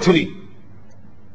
3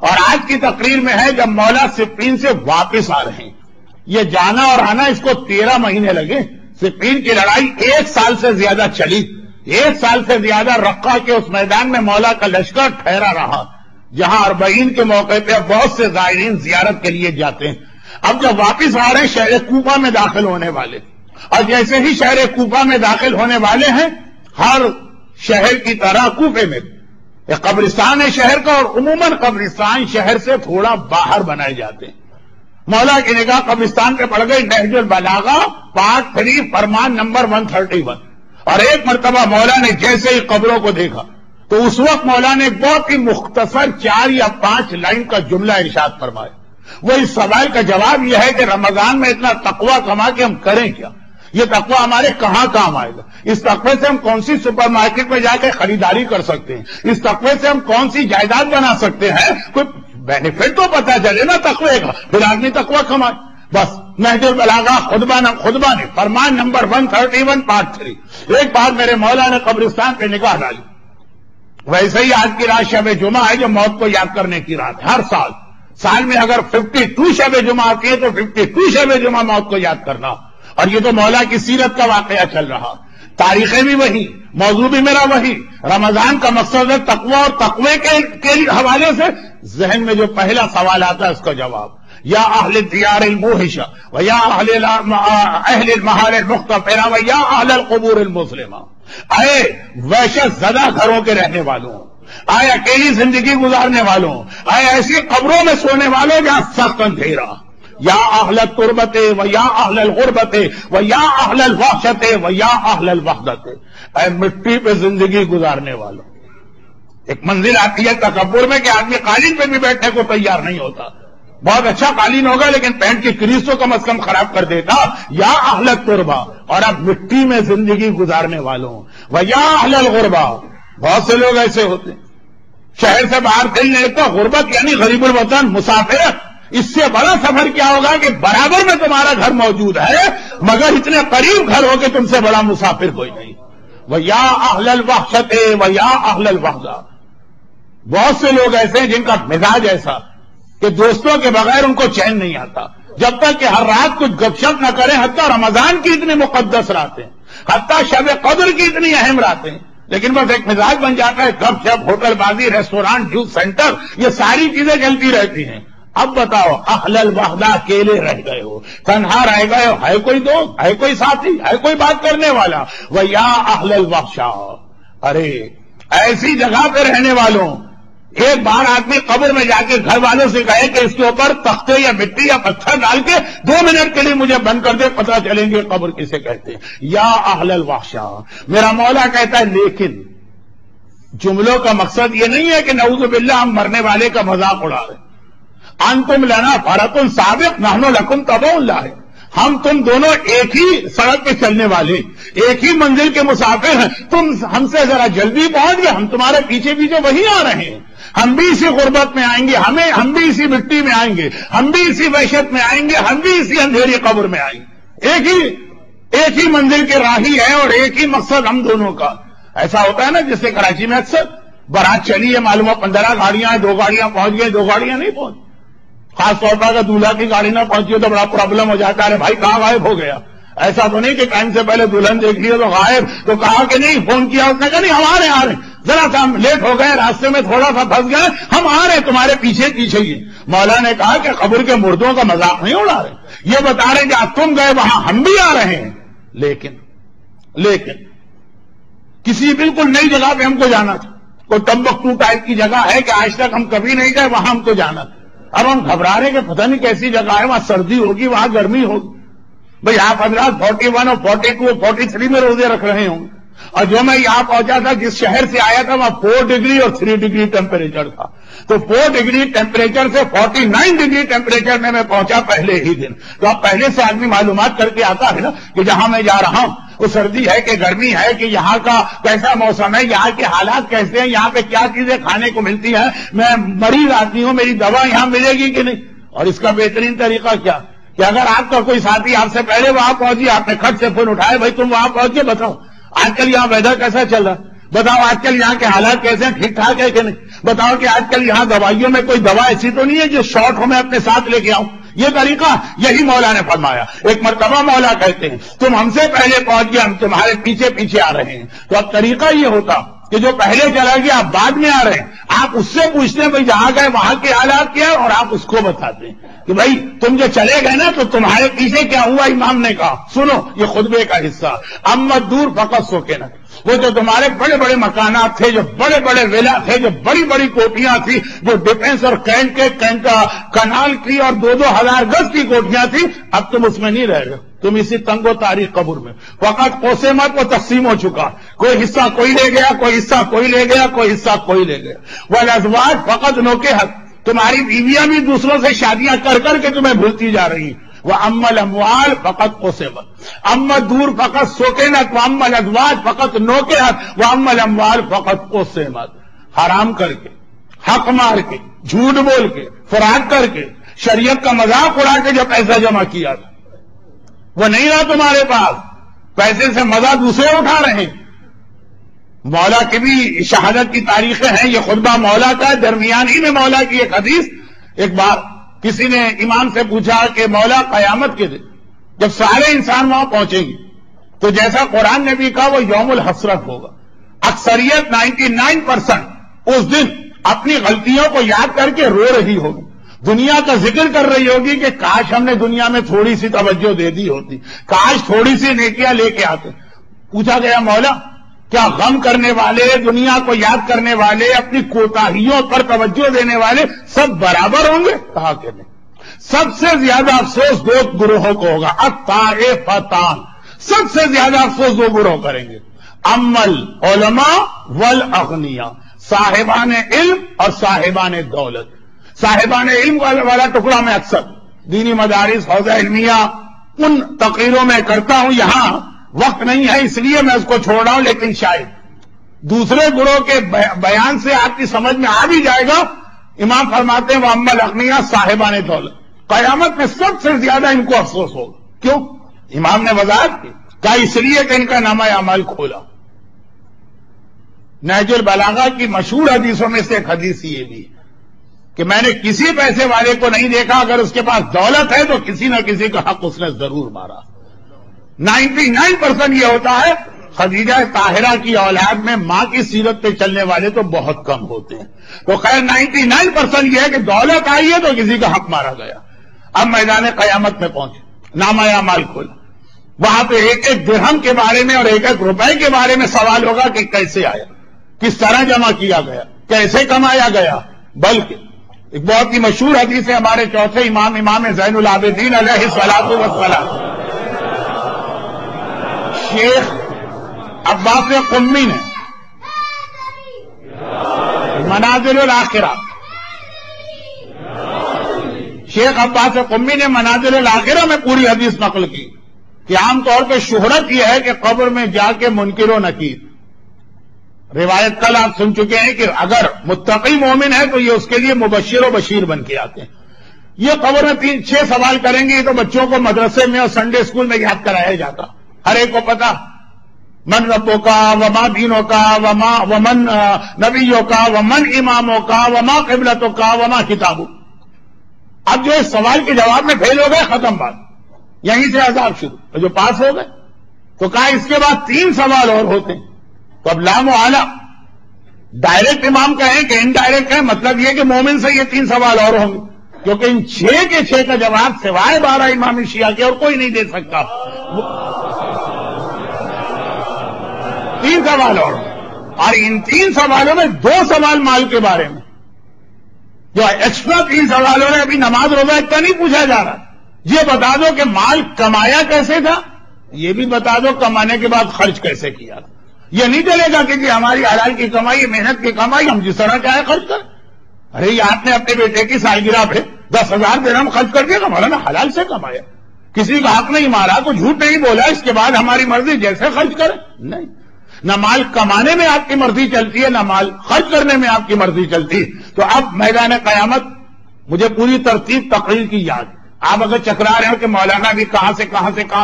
اور آج کی تقریر میں ہے جب مولا صفین سے واپس آ رہے ہیں. یہ جانا اور آنا اس کو 13 مہینے لگے. صفین کی لڑائی 1 سال سے زیادہ چلی. 1 سال سے زیادہ رقہ کے اس میدان میں مولا کا لشکر ٹھہرا رہا جہاں اربعین کے موقع پہ بہت سے زائرین زیارت کے لیے جاتے ہیں. اب جب واپس آ رہے ہیں شہر کوفہ میں داخل ہونے والے، اور جیسے ہی شہر کوفہ میں داخل ہونے والے ہیں ہر شہر کی طرح کوفے میں ایک قبرستان ہے شہر کا، اور عموماً قبرستان شہر سے تھوڑا باہر بنائے جاتے ہیں. مولا کی نگاہ قبرستان پہ پڑ گئی. نہج البلاغہ پارٹ 3 فرمان نمبر 131. اور ایک مرتبہ مولا نے جیسے ہی قبروں کو دیکھا تو اس وقت مولا نے ایک بہت ہی مختصر 4 یا 5 لائن کا جملہ ارشاد فرمایا. وہ اس سوال کا جواب یہ ہے کہ رمضان میں اتنا تقوی کما کے ہم کریں کیا؟ یہ تقوی ہمارے کہاں کام آئے گا؟ اس تقوی سے ہم کون سی سپر مارکیٹ میں جا کے خریداری کر سکتے ہیں؟ اس تقوی سے ہم کون سی جائیداد بنا سکتے ہیں؟ کوئی بینیفٹ تو پتا چلے نا تقوی کا، پھر آدمی تقوی کمائے. بس نہج البلاغہ خطبہ نے فرمان نمبر 131 پارٹ 3. ایک بار میرے مولا نے قبرستان پہ نگاہ ڈالی. ویسے ہی آج کی رات شب جمعہ ہے جو موت کو یاد کرنے کی رات ہے. ہر سال میں اگر 52 شب جمعہ آتی ہے تو 52 شب جمعہ موت کو یاد کرنا. اور یہ تو مولا کی سیرت کا واقعہ چل رہا، تاریخیں بھی وہی، موضوع بھی میرا وہی. رمضان کا مقصد ہے تقوی، اور تقوی کے حوالے سے ذہن میں جو پہلا سوال آتا ہے اس کا جواب، یا اہل الدیار الموحشہ و یا اہل المحال المختفرہ و یا اہل القبور المسلمہ. اے وحشت زدہ گھروں کے رہنے والوں، آئے اکیلی زندگی گزارنے والوں، آئے ایسی قبروں میں سونے والوں جہاں سخت اندھیرا، یا اہل التربت و یا اہل الغربت و یا اہل الوحشت و یا اہل الوحدت. اے مٹی پہ زندگی گزارنے والوں. ایک منزل آتی ہے تکبر میں کہ آدمی قالین پہ بھی بیٹھنے کو تیار نہیں ہوتا. بہت اچھا قالین ہوگا لیکن پینٹ کی کریز تو کم از کم خراب کر دیتا. یا اہل التربہ، اور اب مٹی میں زندگی گزارنے والوں، و یا اہل الغربہ. بہت سے لوگ ایسے ہوتے ہیں شہر سے باہر کہیں نہیں لگتا. غربت یعنی غریب الوطن، مسافرت. اس سے بڑا سفر کیا ہوگا کہ برابر میں تمہارا گھر موجود ہے مگر اتنے قریب گھر ہو کہ تم سے بڑا مسافر کوئی نہیں. وَيَا أَهْلَ الْوَحْشَةِ وَيَا أَهْلَ الْوَحْدَةِ. بہت سے لوگ ایسے ہیں جن کا مزاج ایسا کہ دوستوں کے بغیر ان کو چین نہیں آتا جب تک کہ ہر رات کچھ گپ شپ نہ کریں. حتیٰ رمضان کی اتنی مقدس راتیں، حتیٰ شب قدر کی اتنی اہم راتیں، لیکن بس ایک مزاج بن جاتا ہے گپ شپ، ہوٹل بازی، ریسٹورانٹ، جوس سینٹر، یہ ساری چیزیں چلتی رہتی ہیں. اب بتاؤ اہل الوحدہ اکیلے رہ گئے ہو، تنہا رہ گئے ہو، ہے کوئی دوست، ہے کوئی ساتھی، ہے کوئی بات کرنے والا. وَيَا أَهْلَ الْوَحْشَةِ. ارے ایسی جگہ پہ رہنے والوں، ایک بار آدمی قبر میں جا کے گھر والوں سے کہے کہ اس کے اوپر تختے یا مٹی یا پتھر ڈال کے 2 منٹ کے لیے مجھے بند کر دے، پتہ چلیں گے قبر کسے کہتے ہیں. یا اہل الوحشہ. میرا مولا کہتا ہے لیکن جملوں کا مقصد یہ نہیں ہے کہ نعوذ باللہ ہم مرنے والے کا مذاق اڑا رہے. انتم لنا فرط سابق نحن لکم تبع اللہ. ہم تم دونوں ایک ہی سڑک پہ چلنے والے، ایک ہی منزل کے مسافر ہیں. تم ہم سے ذرا جلدی پہنچ گئے، ہم تمہارے پیچھے پیچھے وہی آ رہے ہیں. ہم بھی اسی غربت میں آئیں گے، ہم بھی اسی مٹی میں آئیں گے، ہم بھی اسی وحشت میں آئیں گے، ہم بھی اسی اندھیری قبر میں آئیں گے. ایک ہی منزل کے راہی ہے اور ایک ہی مقصد ہم دونوں کا. ایسا ہوتا ہے نا جیسے کراچی میں اکثر بارات چلی ہے، معلوم ہے 15 گاڑیاں ہیں، 2 گاڑیاں پہنچ گئی، 2 گاڑیاں نہیں پہنچ. خاص طور پر اگر دولہا کی گاڑی نہ پہنچی ہو تو بڑا پرابلم ہو جاتا ہے. بھائی کہاں غائب ہو گیا؟ ایسا تو نہیں کہ ٹائم سے پہلے دلہن دیکھ لیے تو غائب، تو کہا کہ نہیں، فون کیا، اس نے کہا نہیں ہم آ رہے ہیں، ذرا سا ہم لیٹ ہو گئے، راستے میں تھوڑا سا پھنس گئے، ہم آ رہے ہیں تمہارے پیچھے پیچھے ہی. مولا نے کہا کہ قبر کے مردوں کا مذاق نہیں اڑا رہے، یہ بتا رہے کہ تم گئے وہاں ہم بھی آ رہے ہیں. لیکن کسی بالکل نئی جگہ پہ ہم کو جانا تھا، کوئی ٹمبکٹو ٹائپ کی جگہ ہے کہ آج تک ہم کبھی نہیں گئے، وہاں ہم کو جانا تھا. اب ہم گھبرا رہے کہ پتہ نہیں کیسی جگہ ہے، وہاں سردی ہوگی، وہاں گرمی ہوگی. بھئی آپ حضرات 41 اور 42 اور 43 میں روزے رکھ رہے ہوں، اور جو میں یہاں پہنچا تھا جس شہر سے آیا تھا وہاں 4 ڈگری اور 3 ڈگری ٹیمپریچر تھا. تو 4 ڈگری ٹیمپریچر سے 49 ڈگری ٹیمپریچر میں پہنچا پہلے ہی دن. تو اب پہلے سے آدمی معلومات کر کے آتا ہے نا کہ جہاں میں جا رہا ہوں وہ سردی ہے کہ گرمی ہے کہ یہاں کا کیسا موسم ہے، یہاں کے حالات کیسے ہیں، یہاں پہ کیا چیزیں کھانے کو ملتی ہیں، میں مریض آدمی ہوں، میری دوا یہاں ملے گی کہ نہیں. اور اس کا بہترین طریقہ کیا کہ اگر آپ کا کوئی ساتھی آپ سے پہلے وہاں پہنچی، آپ نے کھٹ سے فون اٹھائے، بھائی تم وہاں پہنچ کے بتاؤ آج کل یہاں ویدر کیسا چل رہا ہے، بتاؤ آج کل یہاں کے حالات کیسے ہیں، ٹھیک ٹھاک ہے کہ نہیں. بتاؤ کہ آج کل یہاں دوائیوں میں کوئی دوا ایسی تو نہیں ہے جو شارٹ ہو میں اپنے ساتھ لے کے آؤں؟ یہ طریقہ یہی مولا نے فرمایا. ایک مرتبہ مولا کہتے ہیں تم ہم سے پہلے پہنچ گئے، ہم تمہارے پیچھے پیچھے آ رہے ہیں. تو اب طریقہ یہ ہوتا کہ جو پہلے چلا گیا آپ بعد میں آ رہے ہیں، آپ اس سے پوچھتے ہیں بھائی جہاں گئے وہاں کے حالات کیا ہے، اور آپ اس کو بتاتے ہیں کہ بھائی تم جو چلے گئے نا تو تمہارے پیچھے کیا ہوا. امام نے کہا سنو یہ خطبے کا حصہ، امت دور فقط سوکے نہ، وہ جو تمہارے بڑے بڑے مکانات تھے، جو بڑے بڑے ولا تھے، جو بڑی بڑی کوٹیاں تھیں، جو ڈیفینس اور کنال کی اور 2,000 گز کی کوٹیاں تھیں، اب تم اس میں نہیں رہ گئے، تم اسی تنگ و تاریخ قبر میں. فقط قوسمت و تقسیم ہو چکا، کوئی حصہ کوئی لے گیا، کوئی حصہ کوئی لے گیا، کوئی حصہ کوئی لے گیا. والازواج فقط نوکحت، تمہاری بیویاں بھی دوسروں سے شادیاں کر کر کے تمہیں بھولتی جا رہی. وہ اما الاموال فقط قوسمت، اما دور فقط سوکینت، وہ اما الازواج فقط نوکحت، وہ اما الاموال فقط قوسمت. حرام کر کے، حق مار کے، جھوٹ بول کے، فراڈ کر کے، شریعت کا مذاق اڑا کے جو پیسہ جمع کیا تھا وہ نہیں رہا تمہارے پاس، پیسے سے مزہ دوسرے اٹھا رہے ہیں. مولا کی بھی شہادت کی تاریخیں ہیں، یہ خطبہ مولا کا ہے، درمیان ہی میں مولا کی ایک حدیث. ایک بار کسی نے امام سے پوچھا کہ مولا قیامت کے دن جب سارے انسان وہاں پہنچیں گے تو جیسا قرآن نے بھی کہا وہ یوم الحسرت ہوگا، اکثریت 99% اس دن اپنی غلطیوں کو یاد کر کے رو رہی ہوگی، دنیا کا ذکر کر رہی ہوگی کہ کاش ہم نے دنیا میں تھوڑی سی توجہ دے دی ہوتی، کاش تھوڑی سی نیکیاں لے کے آتے. پوچھا گیا مولا کیا غم کرنے والے، دنیا کو یاد کرنے والے، اپنی کوتاہیوں پر توجہ دینے والے سب برابر ہوں گے؟ کہا کہ نہیں. سب سے زیادہ افسوس دو گروہوں کو ہوگا، الطائفتان، سب سے زیادہ افسوس دو گروہ کریں گے. امل علماء والاغنیاء، صاحبان علم اور صاحبان دولت. صاحبان علم والا ٹکڑا میں اکثر دینی مدارس، حوزہ علمیہ ان تقریروں میں کرتا ہوں، یہاں وقت نہیں ہے اس لیے میں اس کو چھوڑ رہا ہوں، لیکن شاید دوسرے گروہ کے بیان سے آپ کی سمجھ میں آ بھی جائے گا. امام فرماتے ہیں وہ اما الاغنیاء صاحبان دولت، قیامت میں سب سے زیادہ ان کو افسوس ہوگا. کیوں؟ امام نے وضاحت کی، کہا اس لیے کہ ان کا نامہ اعمال کھولا. نہج البلاغہ کی مشہور حدیثوں میں سے ایک حدیث یہ بھی کہ میں نے کسی پیسے والے کو نہیں دیکھا اگر اس کے پاس دولت ہے تو کسی نہ کسی کا حق اس نے ضرور مارا. 99% یہ ہوتا ہے. خدیجہ طاہرہ کی اولاد میں ماں کی سیرت پہ چلنے والے تو بہت کم ہوتے ہیں. تو خیر 99% یہ ہے کہ دولت آئی ہے تو کسی کا حق مارا گیا. اب میدان قیامت میں پہنچے، نامہ اعمال کھولا، وہاں پہ ایک ایک درہم کے بارے میں اور ایک ایک روپے کے بارے میں سوال ہوگا کہ کیسے آیا، کس طرح جمع کیا گیا، کیسے کمایا گیا. بلکہ ایک بہت ہی مشہور حدیث ہے ہمارے چوتھے امام زین العابدین علیہ الصلوۃ والسلام، شیخ عباس قمی نے منازل الآخرہ، شیخ عباس قمی نے منازل الآخرہ میں پوری حدیث نقل کی کہ عام طور پہ شہرت یہ ہے کہ قبر میں جا کے منکر و نکیر، روایت کل آپ سن چکے ہیں کہ اگر متقی مومن ہے تو یہ اس کے لیے مبشر و بشیر بن کے آتے ہیں. یہ قبر میں 3-6 سوال کریں گے، تو بچوں کو مدرسے میں اور سنڈے اسکول میں یاد کرایا جاتا، ہر ایک کو پتا من ربوں کا، وما دینوں کا، ومن نبیوں کا، ومن اماموں کا، وما قبلتوں کا، وما کتابوں. اب جو اس سوال کے جواب میں فیل ہو گئے، ختم بات، یہیں سے عذاب شروع. اور جو پاس ہو گئے تو کہا اس کے بعد 3 سوال اور ہوتے ہیں. تو اب لام و اعلیٰ ڈائریکٹ امام کہیں کہ انڈائریکٹ کہیں، مطلب یہ کہ مومن سے یہ 3 سوال اور ہوں گے، کیونکہ ان 6 کے 6 کا جواب سوائے 12 امام شیعہ کے اور کوئی نہیں دے سکتا. 3 سوال اور ان 3 سوالوں میں 2 سوال مال کے بارے میں، جو ایکسٹرا 3 سوالوں میں ابھی نماز روزہ اتنا نہیں پوچھا جا رہا. یہ بتا دو کہ مال کمایا کیسے تھا، یہ بھی بتا دو کمانے کے بعد خرچ کیسے کیا تھا. یہ نہیں چلے گا کہ جی ہماری حلال کی کمائی، محنت کی کمائی، ہم جس طرح چاہے خرچ کریں. ارے یہ آپ نے اپنے بیٹے کی سالگرہ پہ 10,000 درہم خرچ کر دیا، مولانا حلال سے کمایا، کسی کا حق نہیں مارا، کو جھوٹ نہیں بولا، اس کے بعد ہماری مرضی جیسے خرچ کرے. نہیں، نہ مال کمانے میں آپ کی مرضی چلتی ہے، نہ مال خرچ کرنے میں آپ کی مرضی چلتی. تو اب میدان قیامت مجھے پوری ترتیب تقریر کی یاد. آپ اگر چکرا رہے ہو کہ مولانا بھی کہاں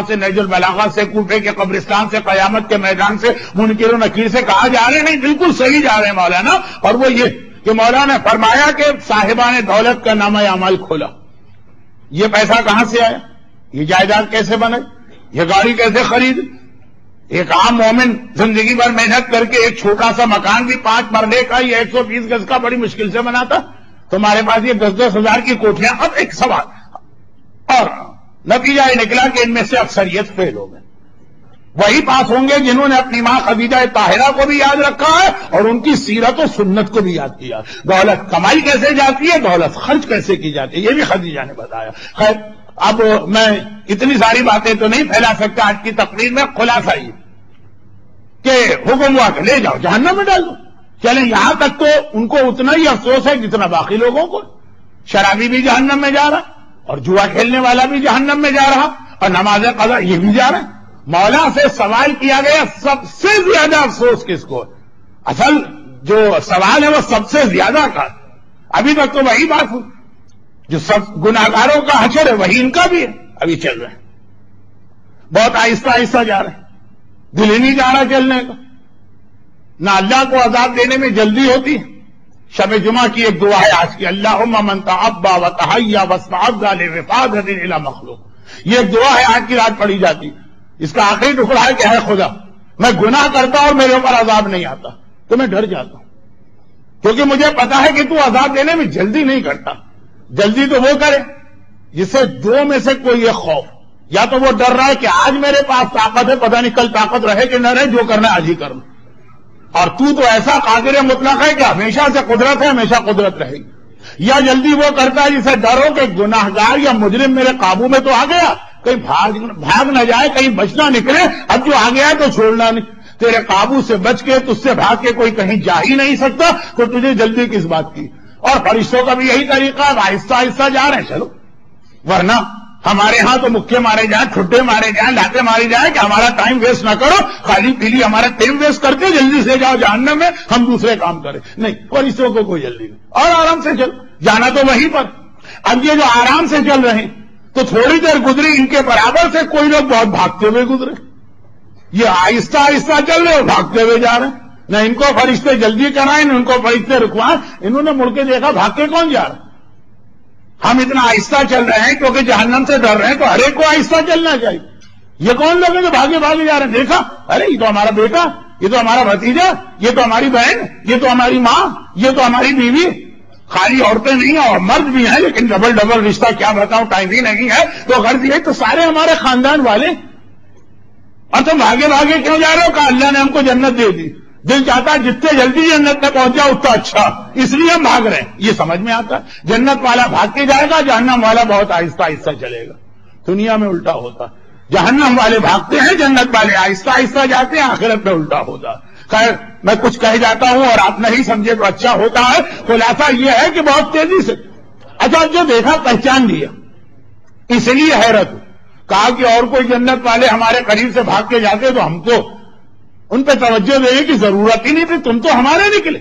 سے نہج البلاغہ سے، کوفے کے قبرستان سے، قیامت کے میدان سے، منکر و نکیر سے کہاں جا رہے ہیں، نہیں بالکل صحیح جا رہے ہیں مولانا. اور وہ یہ کہ مولا نے فرمایا کہ صاحبان دولت کا نامہ اعمال کھولا، یہ پیسہ کہاں سے آیا، یہ جائیداد کیسے بنے، یہ گاڑی کیسے خرید، ایک عام مومن زندگی بھر محنت کر کے ایک چھوٹا سا مکان بھی 5 مرلے کا یا 120 گز کا بڑی مشکل سے بناتا، تمہارے پاس یہ 10-10 ہزار کی کوٹھیاں۔ اب ایک سوال، اور نتیجہ یہ نکلا کہ ان میں سے اکثریت فیل ہو گئے، وہی پاس ہوں گے جنہوں نے اپنی ماں خدیجہ طاہرہ کو بھی یاد رکھا ہے اور ان کی سیرت و سنت کو بھی یاد کیا۔ دولت کمائی کیسے جاتی ہے، دولت خرچ کیسے کی جاتی ہے، یہ بھی خدیجہ نے بتایا۔ خیر اب میں اتنی ساری باتیں تو نہیں پھیلا سکتا آج کی تقریر میں، خلاصہ یہ کہ حکم ہوا کہ لے جاؤ جہنم میں ڈال دو۔ چلیں یہاں تک تو ان کو اتنا ہی افسوس ہے جتنا باقی لوگوں کو، شرابی بھی جہنم میں جا رہا اور جوا کھیلنے والا بھی جہنم میں جا رہا اور نماز قضا یہ بھی جا رہا ہے۔ مولا سے سوال کیا گیا سب سے زیادہ افسوس کس کو، اصل جو سوال ہے وہ سب سے زیادہ کا، ابھی تک تو وہی بات ہوئی، جو سب گناہگاروں کا حشر ہے وہی ان کا بھی ہے، ابھی چل رہے ہیں، بہت آہستہ آہستہ جا رہے ہیں، دل ہی نہیں جا رہا چلنے کا، نہ اللہ کو عذاب دینے میں جلدی ہوتی ہے۔ شب جمعہ کی ایک دعا ہے آج کی، اللہم من تعبا وتحیا واستعد لوفادۃ الی مخلوق، یہ ایک دعا ہے آج کی رات پڑھی جاتی، اس کا آخری ٹکڑا ہے کہ اے خدا میں گناہ کرتا اور میرے اوپر عذاب نہیں آتا تو میں ڈر جاتا ہوں، کیونکہ مجھے پتا ہے کہ تو عذاب دینے میں جلدی نہیں کرتا، جلدی تو وہ کرے جس سے دو میں سے کوئی ایک خوف، یا تو وہ ڈر رہا ہے کہ آج میرے پاس طاقت ہے پتہ نہیں کل طاقت رہے کہ نہ رہے، جو کرنا ہے آج ہی کرنا، اور تو ایسا قادر مطلق ہے کہ ہمیشہ سے قدرت ہے، ہمیشہ قدرت رہے گی، یا جلدی وہ کرتا ہے جسے ڈر ہو کہ گناہگار یا مجرم میرے قابو میں تو آ گیا، کہیں بھاگ نہ جائے، کہیں بچ نہ نکلے، اب جو آ گیا ہے تو چھوڑنا نہیں، تیرے قابو سے بچ کے تجھ سے بھاگ کے کوئی کہیں جا ہی نہیں سکتا، تو تجھے جلدی کس بات کی۔ اور فرشتوں کا بھی یہی طریقہ ہے، آہستہ آہستہ جا رہے ہیں، چلو، ورنہ ہمارے ہاں تو مکے مارے جائیں، ٹھڈے مارے جائیں، لاتے ماری جائیں کہ ہمارا ٹائم ویسٹ نہ کرو، خالی پیلی ہمارا ٹائم ویسٹ کرتے جلدی سے جاؤ جہنم میں، ہم دوسرے کام کریں، نہیں، فرشتوں کو کوئی جلدی نہیں، اور آرام سے چل جانا تو وہیں پر۔ اب یہ جو آرام سے چل رہے ہیں تو تھوڑی دیر گزری، ان کے برابر سے کوئی لوگ بہت بھاگتے ہوئے گزرے، یہ آہستہ آہستہ چل رہے اور بھاگتے ہوئے جا رہے ہیں، نہ ان کو فرشتے جلدی کرائیں نہ ان کو فرشتے رکوائیں، انہوں نے مڑ کے دیکھا بھاگ کے کون جا رہا ہے، ہم اتنا آہستہ چل رہے ہیں کیونکہ جہنم سے ڈر رہے ہیں، تو ہر ایک کو آہستہ چلنا چاہیے، یہ کون لوگ ہیں جو بھاگے بھاگے جا رہے ہیں، دیکھا ارے یہ تو ہمارا بیٹا، یہ تو ہمارا بھتیجا، یہ تو ہماری بہن، یہ تو ہماری ماں، یہ تو ہماری بیوی، خالی عورتیں نہیں ہیں اور مرد بھی ہیں، لیکن ڈبل رشتہ کیا بتاؤں، ٹائم ہی نہیں ہے، تو غرض یہ تو سارے ہمارے خاندان والے، اور تم بھاگے بھاگے کیوں جا رہے ہو، کہ اللہ نے ہم کو جنت دے دی، دل چاہتا ہے جتنے جلدی جنت میں پہنچ جاؤ اتنا اچھا، اس لیے ہم بھاگ رہے ہیں، یہ سمجھ میں آتا ہے، جنت والا بھاگ کے جائے گا، جہنم والا بہت آہستہ آہستہ چلے گا، دنیا میں الٹا ہوتا، جہنم والے بھاگتے ہیں، جنت والے آہستہ آہستہ جاتے ہیں، آخرت میں الٹا ہوتا۔ خیر میں کچھ کہہ جاتا ہوں اور آپ نہیں سمجھے تو اچھا ہوتا ہے، خلاصہ یہ ہے کہ بہت تیزی سے، اچھا جو دیکھا پہچان لیا، اس لیے حیرت کہا کہ اور کوئی جنت والے ہمارے قریب سے بھاگ کے جاتے تو ہم کو ان پہ توجہ دینے کی ضرورت ہی نہیں تھی، تم تو ہمارے نکلے،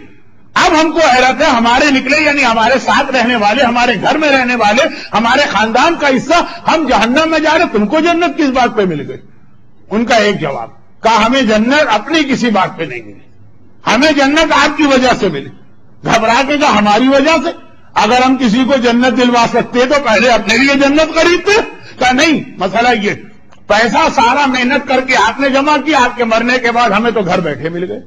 اب ہم کو حیرت ہے ہمارے نکلے یعنی ہمارے ساتھ رہنے والے، ہمارے گھر میں رہنے والے، ہمارے خاندان کا حصہ، ہم جہنم میں جا رہے، تم کو جنت کس بات پہ مل گئی؟ ان کا ایک جواب کہا ہمیں جنت اپنی کسی بات پہ نہیں ملی، ہمیں جنت آپ کی وجہ سے ملی۔ گھبرا کے کہا ہماری وجہ سے؟ اگر ہم کسی کو جنت دلوا سکتے تو پہلے اپنے لیے جنت خریدتے؟ کہا نہیں، مسئلہ یہ پیسہ سارا محنت کر کے آپ نے جمع کیا، آپ کے مرنے کے بعد ہمیں تو گھر بیٹھے مل گئے،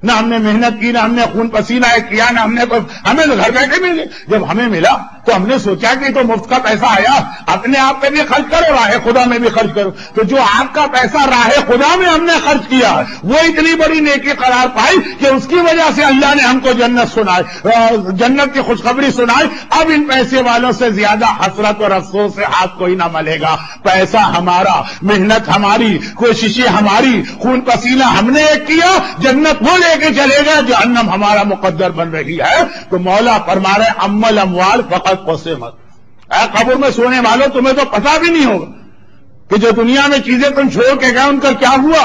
نہ ہم نے محنت کی، نہ ہم نے خون پسینہ کیا، نہ ہم نے ہمیں تو گھر بیٹھے مل گئے۔ جب ہمیں ملا تو ہم نے سوچا کہ تو مفت کا پیسہ آیا، اپنے آپ پہ بھی خرچ کرو، راہ خدا میں بھی خرچ کرو، تو جو آپ کا پیسہ راہ خدا میں ہم نے خرچ کیا وہ اتنی بڑی نیکی قرار پائی کہ اس کی وجہ سے اللہ نے ہم کو جنت سنائی، جنت کی خوشخبری سنائی۔ اب ان پیسے والوں سے زیادہ حسرت اور افسوس سے ہاتھ کوئی نہ ملے گا، پیسہ ہمارا، محنت ہماری، کوششیں ہماری، خون پسینہ ہم نے ایک کیا، جنت وہ لے کے چلے گا، جہنم ہمارا مقدر بن رہی ہے۔ تو مولا فرما رہے اما الاموال فقط قسمت، اے قبر میں سونے والوں تمہیں تو پتہ بھی نہیں ہوگا کہ جو دنیا میں چیزیں تم چھوڑ کے گئے ان کا کیا ہوا۔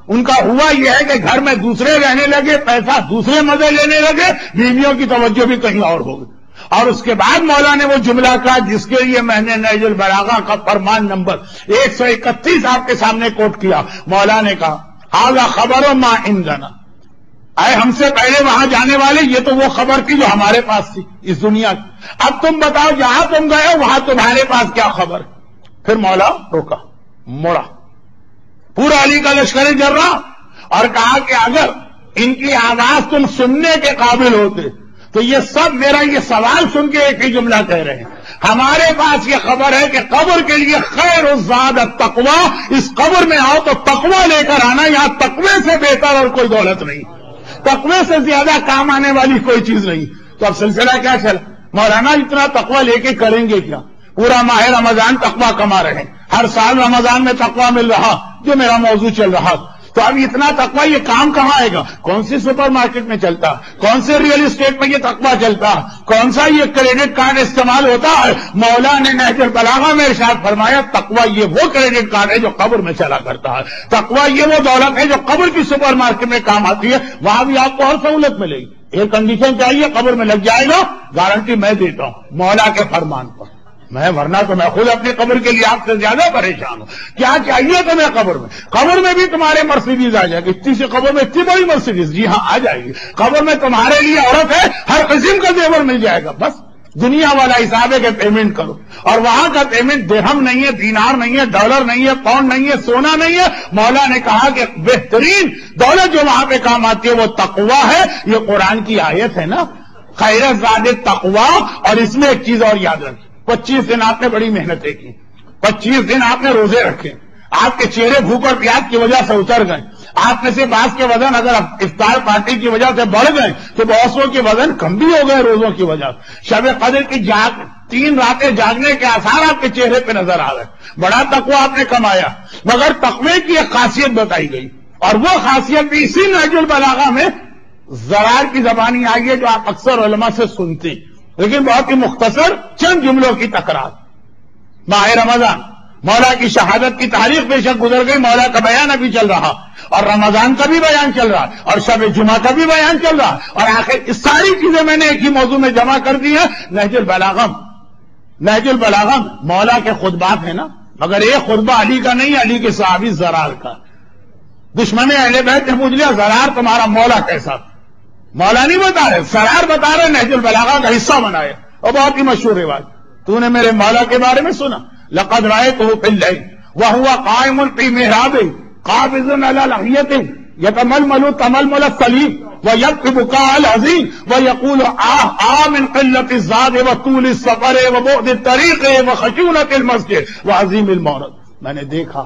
ان کا ہوا یہ ہے کہ گھر میں دوسرے رہنے لگے، پیسہ دوسرے مزے لینے لگے، بیویوں کی توجہ بھی کہیں اور ہو گئی۔ اور اس کے بعد مولا نے وہ جملہ کہا جس کے لیے میں نے نہج البلاغہ کا فرمان نمبر 131 آپ کے سامنے کوٹ کیا۔ مولا نے کہا ھذا خبر ما عندنا، اے ہم سے پہلے وہاں جانے والے، یہ تو وہ خبر تھی جو ہمارے پاس تھی اس دنیا کی، اب تم بتاؤ جہاں تم گئے ہو وہاں تمہارے پاس کیا خبر ہے؟ پھر مولا روکا، موڑا پورا علی کا لشکر جرا اور کہا کہ اگر ان کی آواز تم سننے کے قابل ہوتے تو یہ سب میرا یہ سوال سن کے ایک ہی جملہ کہہ رہے ہیں، ہمارے پاس یہ خبر ہے کہ قبر کے لیے خیر الزاد التقوی، اس قبر میں آؤ تو تقوی لے کر آنا، یہاں تقوی سے بہتر اور کوئی دولت نہیں، تقوی سے زیادہ کام آنے والی کوئی چیز نہیں۔ تو اب سلسلہ کیا چلا؟ مولانا اتنا تقوی لے کے کریں گے کیا؟ پورا ماہ رمضان تقوی کما رہے ہیں، ہر سال رمضان میں تقوی مل رہا، جو میرا موضوع چل رہا، تو اب اتنا تقوی یہ کام کہاں آئے گا؟ کون سی سپر مارکیٹ میں چلتا، کون سے ریئل اسٹیٹ میں یہ تقوی چلتا، کون سا یہ کریڈٹ کارڈ استعمال ہوتا ہے؟ مولا نے نہج البلاغہ میں ارشاد فرمایا تقوی یہ وہ کریڈٹ کارڈ ہے جو قبر میں چلا کرتا ہے، تقوی یہ وہ دولت ہے جو قبر کی سپر مارکیٹ میں کام آتی ہے، وہاں بھی آپ کو ہر سہولت ملے گی، ایک کنڈیشن چاہیے قبر میں لگ جائے گا، گارنٹی میں دیتا ہوں مولا کے فرمان پر، میں ورنہ تو میں خود اپنی قبر کے لیے آپ سے زیادہ پریشان ہوں، کیا چاہیے تمہیں قبر میں بھی تمہارے مرسیڈیز آ جائے گی، اتنی سی قبر میں اتنی بڑی مرسیڈیز، جی ہاں آ جائے گی، قبر میں تمہارے لیے عورت ہے، ہر قسم کا زیور مل جائے گا، بس دنیا والا حساب ہے کہ پیمنٹ کرو، اور وہاں کا پیمنٹ درہم نہیں ہے، دینار نہیں ہے، ڈالر نہیں ہے، پاؤنڈ نہیں ہے، سونا نہیں ہے، مولا نے کہا کہ بہترین دولت جو وہاں پہ کام آتی ہے وہ تقوی ہے، یہ قرآن کی آیت ہے نا، خیر زاد تقوی، اور اس میں ایک چیز اور یاد رکھیں، 25 دن آپ نے بڑی محنتیں کی، 25 دن آپ نے روزے رکھے، آپ کے چہرے بھوک اور پیاس کی وجہ سے اتر گئے، آپ میں سے بعض کے وزن اگر افطار پارٹی کی وجہ سے بڑھ گئے تو بہتوں کے وزن کم بھی ہو گئے روزوں کی وجہ سے، شب قدر کی 3 راتیں جاگنے کے آثار آپ کے چہرے پہ نظر آ رہے، بڑا تقوی آپ نے کمایا، مگر تقوی کی ایک خاصیت بتائی گئی، اور وہ خاصیت بھی اسی نہج البلاغہ میں زرار کی زبانی آئی ہے جو آپ اکثر علماء سے سنتے ہیں، لیکن بہت ہی مختصر چند جملوں کی تکرار۔ ماہ رمضان، مولا کی شہادت کی تاریخ بے شک گزر گئی، مولا کا بیان ابھی چل رہا، اور رمضان کا بھی بیان چل رہا، اور شب جمعہ کا بھی بیان چل رہا، اور آخر اس ساری چیزیں میں نے ایک ہی موضوع میں جمع کر دی ہیں، نہج البلاغہ مولا کے خطبات ہیں نا، مگر ایک خطبہ علی کا نہیں، علی کے صحابی زرار کا، دشمن اہل بیت نے پوچھ لیا زرار تمہارا مولا کیسا؟ مولا نہیں بتا رہے، زرار بتا رہے نہج البلاغہ کا حصہ بنایا، اور بہت ہی مشہور روایت، تو نے میرے مولا کے بارے میں سنا، لقد رأيته في الليل وهو قائم في محرابه قابض على لحيته يتململ تململ السليم ويبكي بكاء الحزين ويقول من قلة الزاد وطول السفر وبعد الطريق وخشونة المسجد وعظيم المورد۔ میں نے دیکھا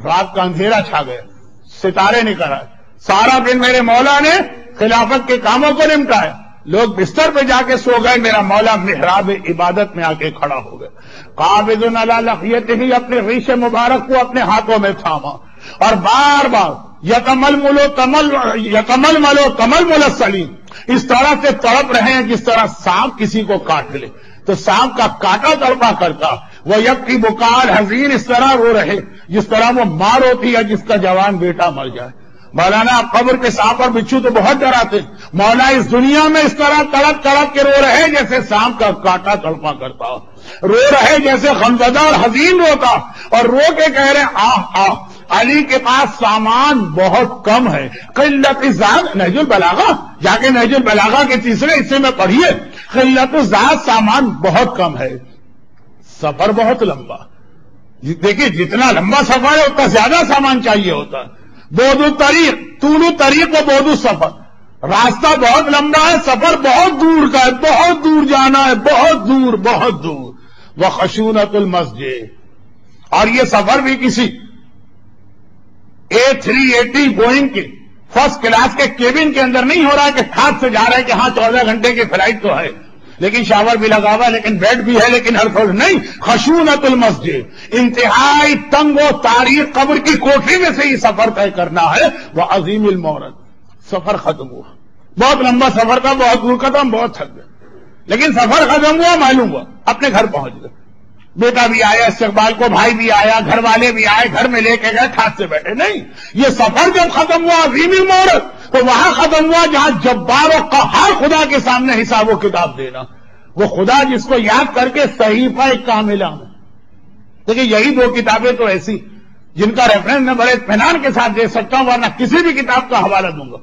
رات کا اندھیرا چھا گیا، ستارے نکل آئے، سارا دن میرے مولا نے خلافت کے کاموں کو نمٹایا، لوگ بستر پہ جا کے سو گئے، میرا مولا محراب عبادت میں آ کے کھڑا ہو گئے، قابض علی لحیتہ، اپنے ریش مبارک کو اپنے ہاتھوں میں تھاما، اور بار بار یتململ تململ السلیم، اس طرح سے تڑپ رہے ہیں جس طرح سانپ کسی کو کاٹ لے تو سانپ کا کاٹا تڑپا کرتا، وہ یبکی بکاء الحزین، اس طرح رو رہے جس طرح وہ ماں روتی ہے جس کا جوان بیٹا مر جائے۔ مولانا آپ قبر کے سانپ اور بچھو تو بہت ڈراتے، مولا اس دنیا میں اس طرح تڑپ تڑپ کے رو رہے جیسے سانپ کا کاٹا تڑپا کرتا، رو رہے جیسے غمزدہ اور حزین روتا، اور رو کے کہہ رہے آہ علی کے پاس سامان بہت کم ہے، قلت الزاد، نہج البلاغہ جا کے نہج البلاغہ کے تیسرے حصے میں پڑھیے، قلت الزاد، سامان بہت کم ہے، سفر بہت لمبا، دیکھیے جتنا لمبا سفر ہے اتنا زیادہ سامان چاہیے ہوتا ہے، بعد الطریق، طول الطریق و بعد السفر، راستہ بہت لمبا ہے، سفر بہت دور کا ہے، بہت دور جانا ہے، بہت دور، وخشونۃ المسجد، اور یہ سفر بھی کسی A380 بوئنگ کے فرسٹ کلاس کے کیبن کے اندر نہیں ہو رہا ہے کہ ہاتھ سے جا رہا ہے کہ ہاں 14 گھنٹے کی فلائٹ تو ہے لیکن شاور بھی لگا ہوا، لیکن بیڈ بھی ہے، لیکن ہر فرد نہیں، خشونۃ المسجد، انتہائی تنگ و تاریخ قبر کی کوٹھی میں سے یہ سفر طے کرنا ہے، وہ عظیم المورد، سفر ختم ہوا، بہت لمبا سفر تھا، بہت دور کا تھا، ہم بہت تھک گئے، لیکن سفر ختم ہوا، معلوم ہوا اپنے گھر پہنچ گئے، بیٹا بھی آیا استقبال کو، بھائی بھی آیا، گھر والے بھی آئے، گھر میں لے کے گئے، کھات سے بیٹھے، نہیں، یہ سفر جب ختم ہوا عظیم المورد تو وہاں ختم ہوا جہاں جبار و قہار خدا کے سامنے حساب و کتاب دینا، وہ خدا جس کو یاد کر کے صحیفہ کاملہ میں، دیکھیں یہی 2 کتابیں تو ایسی جن کا ریفرنس میں بڑے اطمینان کے ساتھ دے سکتا ہوں، ورنہ کسی بھی کتاب کا حوالہ دوں گا،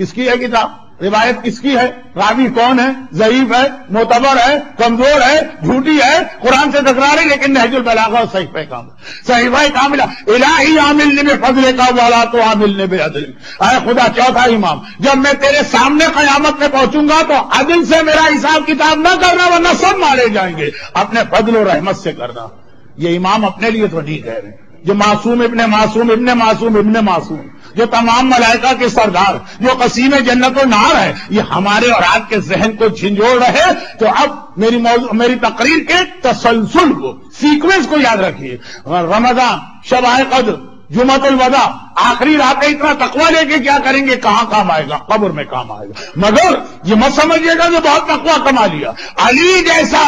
کس کی ہے کتاب؟ روایت کس کی ہے؟ راوی کون ہے؟ ضعیف ہے، معتبر ہے، کمزور ہے، جھوٹی ہے، قرآن سے ٹکرا رہی، لیکن نہج البلاغہ اور صحیفہ کاملہ، صحیفہ کاملہ الہی عاملنی بفضل کا ولا تو عاملنی بعدل۔ اے خدا چوتھا امام، جب میں تیرے سامنے قیامت میں پہنچوں گا تو عدل سے میرا حساب کتاب نہ کرنا ورنہ سب مارے جائیں گے، اپنے فضل و رحمت سے کرنا۔ یہ امام اپنے لیے تو نہیں کہہ رہے، جو معصوم ابن معصوم ابن معصوم ابن معصوم، جو تمام ملائکہ کے سردار، جو قسیم جنت و نار ہے، یہ ہمارے اور آپ کے ذہن کو جھنجھوڑ رہے۔ تو اب میری تقریر کے تسلسل کو، سیکوینس کو یاد رکھیے۔ رمضان، شب قدر، جمعۃ الوداع، آخری رات اتنا تقویٰ لے کے کیا کریں گے؟ کہاں کام آئے گا؟ قبر میں کام آئے گا۔ مگر یہ مت سمجھیے گا کہ بہت تقویٰ کما لیا۔ علی جیسا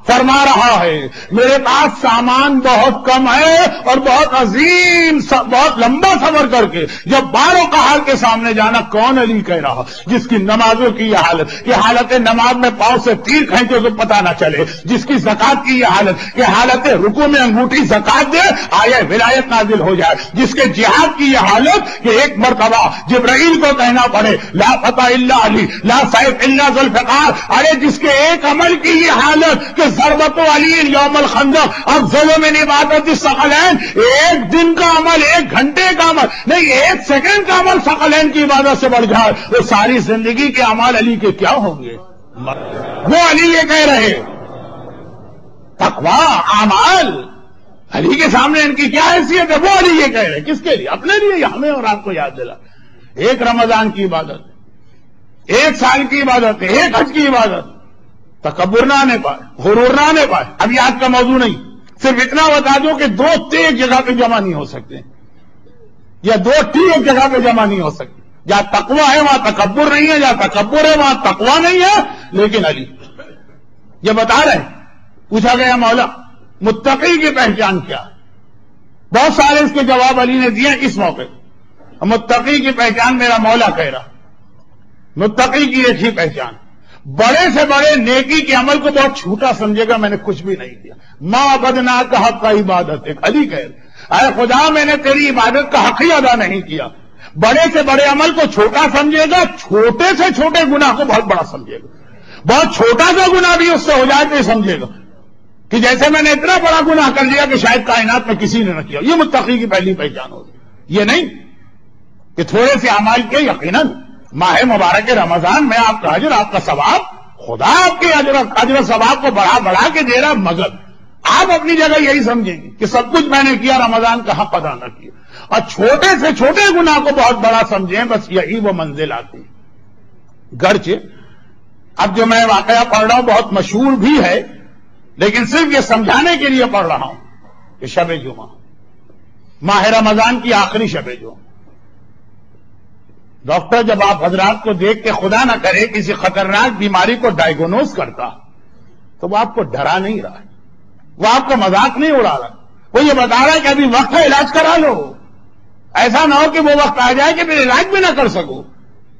فرما رہا ہے میرے پاس سامان بہت کم ہے اور بہت عظیم، بہت لمبا سفر کر کے جب باروں کا حال کے سامنے جانا، کون علی کہہ رہا جس کی نمازوں کی یہ حالت کہ حالت نماز میں پاؤں سے تیر کھینچے تو پتہ نہ چلے، جس کی زکات کی یہ حالت کہ حالت رکوع میں انگوٹھی زکات دے آیا ولایت نازل ہو جائے، جس کے جہاد کی یہ حالت کہ ایک مرتبہ جبرائیل کو کہنا پڑے لا فتح الا علی لا سیف الا ذوالفقار، ارے جس کے ایک عمل کی یہ حالت کہ ضربت علی یوم الخندق افضل من عبادت الثقلین، ایک دن کا عمل، ایک گھنٹے کا عمل نہیں، ایک سیکنڈ کا عمل ثقلین کی عبادت سے بڑھ جائے، وہ ساری زندگی کے اعمال علی کے کیا ہوں گے؟ وہ علی یہ کہہ رہے تقویٰ اعمال علی کے سامنے ان کی کیا حیثیت ہے؟ وہ علی یہ کہہ رہے کس کے لیے؟ اپنے لیے، ہمیں اور آپ کو یاد دلا۔ ایک رمضان کی عبادت، ایک سال کی عبادت، ایک حج کی عبادت، تکبر نہ آنے پائے، غرور نہ آنے پائے۔ ابھی آج کا موضوع نہیں، صرف اتنا بتا دو کہ دو ٹی ایک جگہ پہ جمع نہیں ہو سکتے، یا دو ٹی ایک جگہ پہ جمع نہیں ہو سکتے۔ جہاں تقویٰ ہے وہاں تکبر نہیں ہے، جہاں تکبر ہے وہاں تقویٰ نہیں ہے۔ لیکن علی یہ بتا رہے، پوچھا گیا مولا متقی کی پہچان کیا؟ بہت سارے اس کے جواب علی نے دیے اس موقع پہ۔ متقی کی پہچان میرا مولا کہہ رہا، متقی کی ایک ہی پہچان، بڑے سے بڑے نیکی کے عمل کو بہت چھوٹا سمجھے گا، میں نے کچھ بھی نہیں کیا۔ ما عبدنا کا حق کا عبادت، ایک علی کہہ رہے اے خدا میں نے تیری عبادت کا حق ہی ادا نہیں کیا۔ بڑے سے بڑے عمل کو چھوٹا سمجھے گا، چھوٹے سے چھوٹے گناہ کو بہت بڑا سمجھے گا، بہت چھوٹا سا گناہ بھی اس سے ہو جائے تو یہ سمجھے گا کہ جیسے میں نے اتنا بڑا گناہ کر لیا کہ شاید کائنات میں کسی نے نہ کیا۔ یہ متقی کی پہلی پہچان ہوگی۔ یہ نہیں کہ تھوڑے سے اعمال کے یقیناً ماہ مبارک رمضان میں آپ کا اجر، آپ کا ثواب، خدا آپ کے اجر ثواب کو بڑھا بڑھا کے دے رہا، مگر آپ اپنی جگہ یہی سمجھیں گے کہ سب کچھ میں نے کیا، رمضان کا حق ادا نہ کیا، اور چھوٹے سے چھوٹے گناہ کو بہت بڑا سمجھیں، بس یہی وہ منزل آتی ہے۔ گرچہ اب جو میں واقعہ پڑھ رہا ہوں بہت مشہور بھی ہے، لیکن صرف یہ سمجھانے کے لیے پڑھ رہا ہوں کہ شب جمعہ، ماہ رمضان کی آخری شب جمعہ، ڈاکٹر جب آپ حضرات کو دیکھ کے خدا نہ کرے کسی خطرناک بیماری کو ڈائیگنوز کرتا تو وہ آپ کو ڈرا نہیں رہا ہے، وہ آپ کا مذاق نہیں اڑا رہا، وہ یہ بتا رہا ہے کہ ابھی وقت ہے، علاج کرا لو، ایسا نہ ہو کہ وہ وقت آ جائے کہ پھر علاج بھی نہ کر سکو۔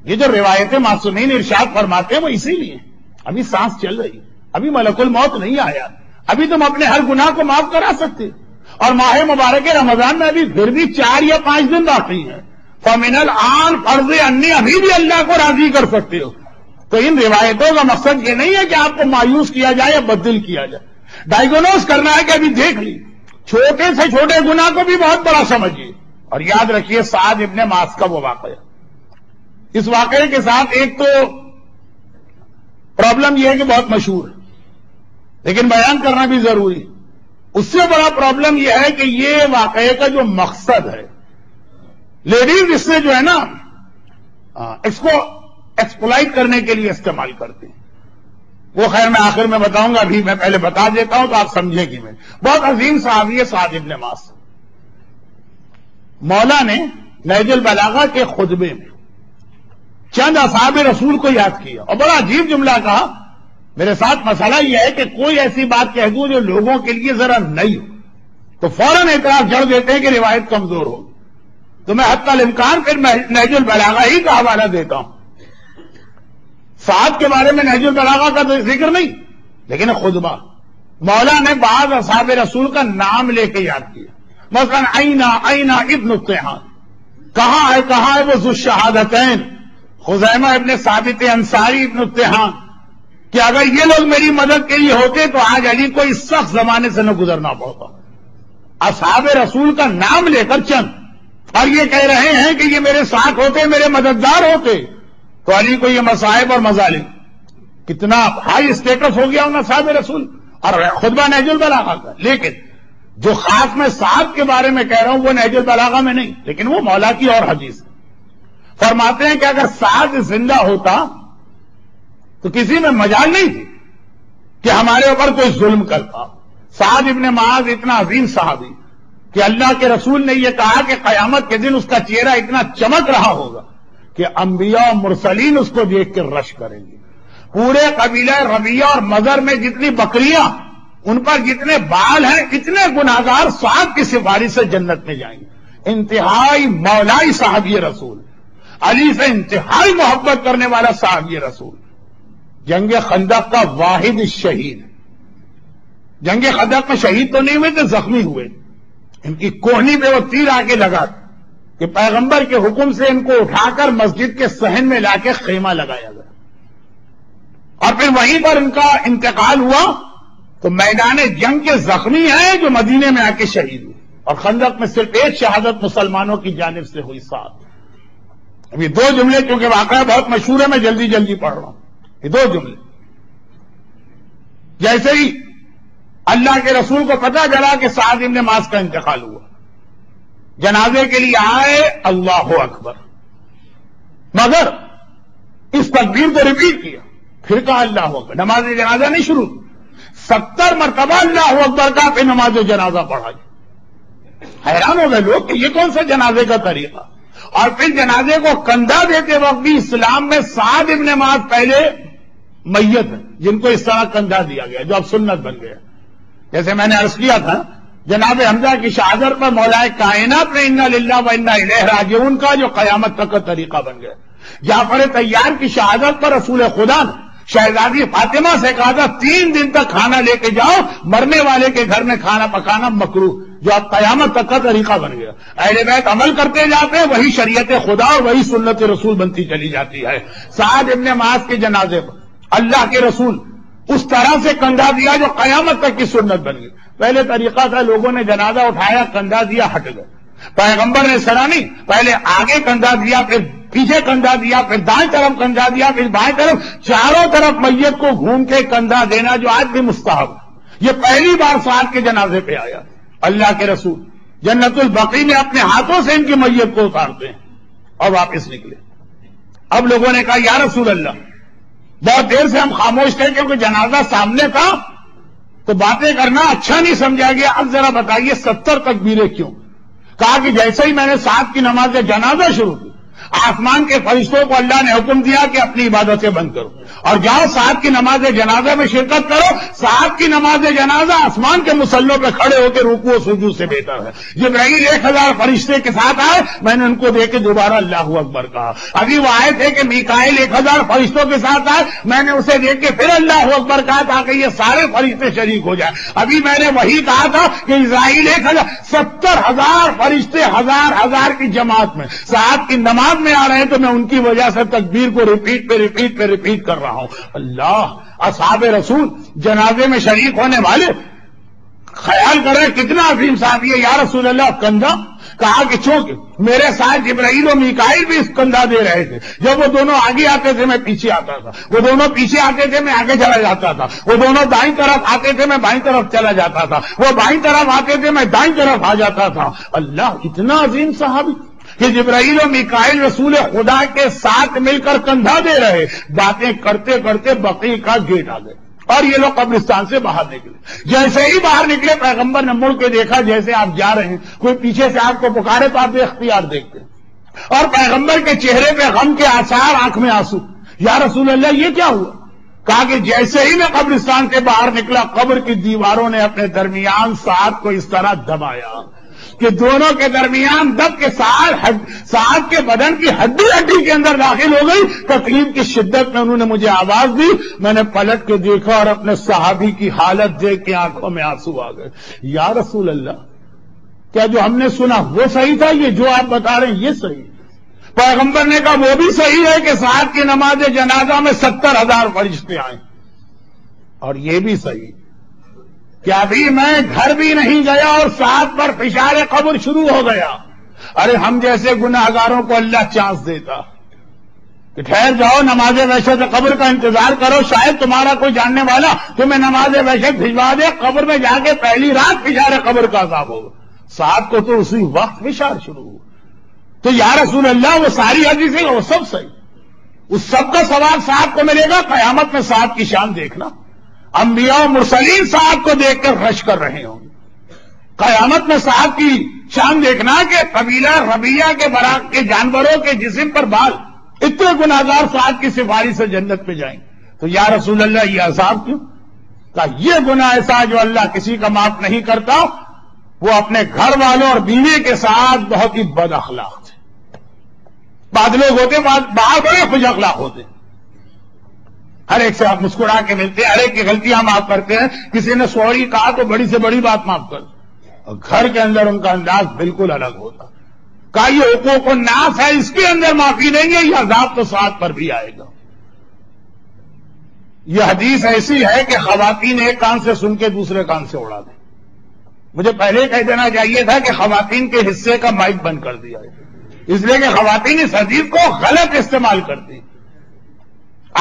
یہ جو روایتیں معصومین ارشاد فرماتے ہیں وہ اسی لیے، ابھی سانس چل رہی، ابھی ملک الموت نہیں آیا، ابھی تم اپنے ہر گناہ کو معاف کرا سکتے، اور ماہ مبارک رمضان میں ابھی پھر بھی 4 یا 5 دن باقی ہیں، فمن الآن فرض انی، ابھی بھی اللہ کو راضی کر سکتے ہو۔ تو ان روایتوں کا مقصد یہ نہیں ہے کہ آپ کو مایوس کیا جائے یا بدل کیا جائے، ڈائیگنوز کرنا ہے کہ ابھی دیکھ لی، چھوٹے سے چھوٹے گناہ کو بھی بہت بڑا سمجھیے۔ اور یاد رکھیے سعد ابن معاذ کا وہ واقعہ، اس واقعے کے ساتھ ایک تو پرابلم یہ ہے کہ بہت مشہور ہے لیکن بیان کرنا بھی ضروری، اس سے بڑا پرابلم یہ ہے کہ یہ واقعے کا جو مقصد ہے، لیڈیز اس سے جو ہے نا اس کو ایکسپلائٹ کرنے کے لیے استعمال کرتے ہیں۔ وہ خیر میں آخر میں بتاؤں گا، ابھی میں پہلے بتا دیتا ہوں تو آپ سمجھیں گے۔ میں بہت عظیم صحابی ہے سعد ابن معاذ، مولا نے نہج البلاغہ کے خطبے میں چند اصحاب رسول کو یاد کیا اور بڑا عجیب جملہ کہا، میرے ساتھ مسئلہ یہ ہے کہ کوئی ایسی بات کہہ دوں جو لوگوں کے لیے ذرا نئی ہو تو فوراً اعتراض جڑ دیتے ہیں کہ روایت کمزور ہو، تو میں حتی الامکان پھر نہج البلاغہ ہی کا حوالہ دیتا ہوں۔ سعد کے بارے میں نہج البلاغہ کا تو ذکر نہیں، لیکن خطبہ مولا نے بعض اصحاب رسول کا نام لے کے یاد کیا، مثلا اینا ابن الطیحان، کہاں ہے وہ ذو الشہادتین، خزیمہ ابن ثابت انصاری ابن التحان کہ اگر یہ لوگ میری مدد کے لیے ہوتے تو آج علی کو اس سخت زمانے سے نہ گزرنا پڑتا. اصحاب رسول کا نام لے کر چند اور یہ کہہ رہے ہیں کہ یہ میرے ساتھ ہوتے، میرے مددگار ہوتے تو علی کو یہ مصائب اور مظالم. کتنا ہائی اسٹیٹس ہو گیا ہوگا صاحب رسول اور خطبہ نہج البلاغہ کا. لیکن جو خاص میں صاحب کے بارے میں کہہ رہا ہوں وہ نہج البلاغہ میں نہیں، لیکن وہ مولا کی اور حدیث فرماتے ہیں کہ اگر سعد زندہ ہوتا تو کسی میں مجال نہیں تھی کہ ہمارے اوپر کوئی ظلم کرتا. سعد ابن معاذ اتنا عظیم صحابی کہ اللہ کے رسول نے یہ کہا کہ قیامت کے دن اس کا چہرہ اتنا چمک رہا ہوگا کہ انبیاء و مرسلین اس کو دیکھ کر رش کریں گے. پورے قبیلہ ربیہ اور مزر میں جتنی بکریاں، ان پر جتنے بال ہیں، اتنے گناہگار سعد کی سفارش سے جنت میں جائیں گے. انتہائی مولائی صحابی رسول، علی سے انتہائی محبت کرنے والا صحابی رسول. جنگ خندق کا واحد شہید. جنگ خندق میں شہید تو نہیں ہوئے تھے، زخمی ہوئے. ان کی کوہنی پہ وہ تیر آ کے لگا کہ پیغمبر کے حکم سے ان کو اٹھا کر مسجد کے صحن میں لا کے خیمہ لگایا گیا اور پھر وہیں پر ان کا انتقال ہوا. تو میدان جنگ کے زخمی ہیں جو مدینے میں آ کے شہید ہوئے. اور خندق میں صرف ایک شہادت مسلمانوں کی جانب سے ہوئی. ساتھ اب یہ دو جملے کیونکہ واقعہ بہت مشہور ہے، میں جلدی جلدی پڑھ رہا ہوں. یہ دو جملے جیسے ہی اللہ کے رسول کو پتا چلا کہ سعد ابن معاذ کا انتقال ہوا، جنازے کے لیے آئے، اللہ اکبر، مگر اس تکبیر کو ریپیٹ کیا، پھر کہا اللہ اکبر. نماز جنازہ نہیں شروع، 70 مرتبہ اللہ اکبر کا پھر نماز جنازہ پڑھا. حیران ہو گئے لوگ کہ یہ کون سا جنازے کا طریقہ. اور پھر جنازے کو کندھا دیتے وقت بھی اسلام میں سعد ابن معاذ پہلے میت ہیں جن کو اس طرح کندھا دیا گیا، جو اب سنت بن گیا. جیسے میں نے عرض کیا تھا جناب حمزہ کی شہادت پر مولا کائنات نے انا للہ و انا الیہ راجعون کا جو قیامت تک کا طریقہ بن گیا. جعفر طیار کی شہادت پر رسول خدا نے شہزادی فاطمہ سے کہا تھا 3 دن تک کھانا لے کے جاؤ، مرنے والے کے گھر میں کھانا پکانا مکروہ، جو اب قیامت تک کا طریقہ بن گیا. اہل بیت عمل کرتے جاتے ہیں، وہی شریعت خدا اور وہی سنت رسول بنتی چلی جاتی ہے. سعد ابن معاذ کے جنازے پر اللہ کے رسول اس طرح سے کندھا دیا جو قیامت تک کی سنت بن گئی. پہلے طریقہ تھا لوگوں نے جنازہ اٹھایا، کندھا دیا، ہٹ گئے. پیغمبر نے سرانی پہلے آگے کندھا دیا، پھر پیچھے کندھا دیا، پھر دائیں طرف کندھا دیا، پھر بائیں طرف، چاروں طرف میت کو گھوم کے کندھا دینا جو آج بھی مستحب. یہ پہلی بار سعد کے جنازے پہ آیا. اللہ کے رسول جنت البقیع میں اپنے ہاتھوں سے ان کی میت کو اتارتے ہیں اور واپس نکلے. اب لوگوں نے کہا یا رسول اللہ، بہت دیر سے ہم خاموش تھے کیونکہ جنازہ سامنے تھا تو باتیں کرنا اچھا نہیں سمجھا گیا. اب ذرا بتائیے 70 تکبیریں کیوں؟ کہا کہ جیسے ہی میں نے سعد کی نماز جنازہ شروع کی، آسمان کے فرشتوں کو اللہ نے حکم دیا کہ اپنی عبادتیں بند کرو اور جاؤ سعد کی نماز جنازہ میں شرکت کرو. سعد کی نماز جنازہ آسمان کے مسلوں پہ کھڑے ہو کے رکوع و سجود سے بہتر ہے. جبرائیل 1000 فرشتے کے ساتھ آئے، میں نے ان کو دیکھ کے دوبارہ اللہ اکبر کہا. ابھی وہ آئے تھے کہ میکائیل 1000 فرشتوں کے ساتھ آئے، میں نے اسے دیکھ کے پھر اللہ اکبر کہا تاکہ یہ سارے فرشتے شریک ہو جائیں. ابھی میں نے وہی کہا تھا کہ اسرائیل 1000 70,000 فرشتے ہزار کی جماعت میں سعد کی نماز میں آ رہے ہیں تو میں ان کی وجہ سے تکبیر کو ریپیٹ کر رہا ہوں. اللہ، اصحاب رسول جنازے میں شریک ہونے والے، خیال کر رہے کتنا عظیم صحابی ہے. یا رسول اللہ، کندھا؟ کہا کہ چونکہ میرے ساتھ جبرائیل و میکائیل بھی اس کندھا دے رہے تھے. جب وہ دونوں آگے آتے تھے میں پیچھے آتا تھا، وہ دونوں پیچھے آتے تھے میں آگے چلا جاتا تھا، وہ دونوں دائیں طرف آتے تھے میں بائیں طرف چلا جاتا تھا، وہ بائیں طرف آتے تھے میں دائیں طرف آ جاتا تھا. اللہ، اتنا عظیم صحابی کہ جبرائیل و میکائیل رسول خدا کے ساتھ مل کر کندھا دے رہے. باتیں کرتے کرتے بقیع کا گیٹ آ گئے اور یہ لوگ قبرستان سے باہر نکلے. جیسے ہی باہر نکلے پیغمبر نے مڑ کے دیکھا جیسے آپ جا رہے ہیں، کوئی پیچھے سے آپ کو پکارے تو آپ بے اختیار دیکھتے اور پیغمبر کے چہرے پہ غم کے آثار، آنکھ میں آنسو. یا رسول اللہ، یہ کیا ہوا؟ کہا کہ جیسے ہی میں قبرستان سے باہر نکلا، قبر کی دیواروں نے اپنے درمیان سعد کو اس طرح دبایا کہ دونوں کے درمیان دب کے سعد کے بدن کی ہڈی کے اندر داخل ہو گئی. تکلیف کی شدت میں انہوں نے مجھے آواز دی، میں نے پلٹ کے دیکھا اور اپنے صحابی کی حالت دیکھ کے آنکھوں میں آنسو آ گئے. یا رسول اللہ، کیا جو ہم نے سنا وہ صحیح تھا؟ یہ جو آپ بتا رہے ہیں یہ صحیح؟ پیغمبر نے کہا وہ بھی صحیح ہے کہ 7 کی نماز جنازہ میں 70,000 فرشتے آئیں، اور یہ بھی صحیح کہ ابھی میں گھر بھی نہیں گیا اور 7 پر فشار قبر شروع ہو گیا۔ ارے ہم جیسے گناہگاروں کو اللہ چانس دیتا کہ ٹھہر جاؤ، نماز وحشت قبر کا انتظار کرو، شاید تمہارا کوئی جاننے والا تمہیں نماز وحشت بھجوا دے، قبر میں جا کے پہلی رات فشار قبر کا عذاب ہوگا۔ 7 کو تو اسی وقت فشار شروع ہوا۔ تو یا رسول اللہ وہ ساری حدیثیں وہ سب صحیح، اس سب کا ثواب 7 کو ملے گا۔ قیامت میں 7 کی شان دیکھنا، انبیاء و مرسلین 7 کو دیکھ کر رش کر رہے ہوں گے۔ قیامت میں 7 کی شان دیکھنا کہ قبیلہ ربیہ کے براق کے جانوروں کے جسم پر بال، اتنے گناہگار 7 کی سفارش سے جنت میں جائیں۔ تو یا رسول اللہ یہ عذاب کیوں؟ کہ یہ گناہ ایسا جو اللہ کسی کا معاف نہیں کرتا، وہ اپنے گھر والوں اور بیوی کے ساتھ بہت ہی بد اخلاق تھے۔ بعض لوگ ہوتے باہر بڑے خوش اخلاق ہوتے، ہر ایک سے آپ مسکرا کے ملتے ہیں، ہر ایک کی غلطیاں معاف کرتے ہیں، کسی نے سوری کہا تو بڑی سے بڑی بات معاف کر، اور گھر کے اندر ان کا انداز بالکل الگ ہوتا۔ کہا یہ حقوق الناس ہے، اس کے اندر معافی نہیں ہے، یہ عذاب تو 7 پر بھی آئے گا۔ یہ حدیث ایسی ہے کہ خواتین ایک کان سے سن کے دوسرے کان سے اڑا دیں۔ مجھے پہلے کہہ دینا چاہیے تھا کہ خواتین کے حصے کا مائک بند کر دیا ہے، اس لیے کہ خواتین اس حدیث کو غلط استعمال کرتی۔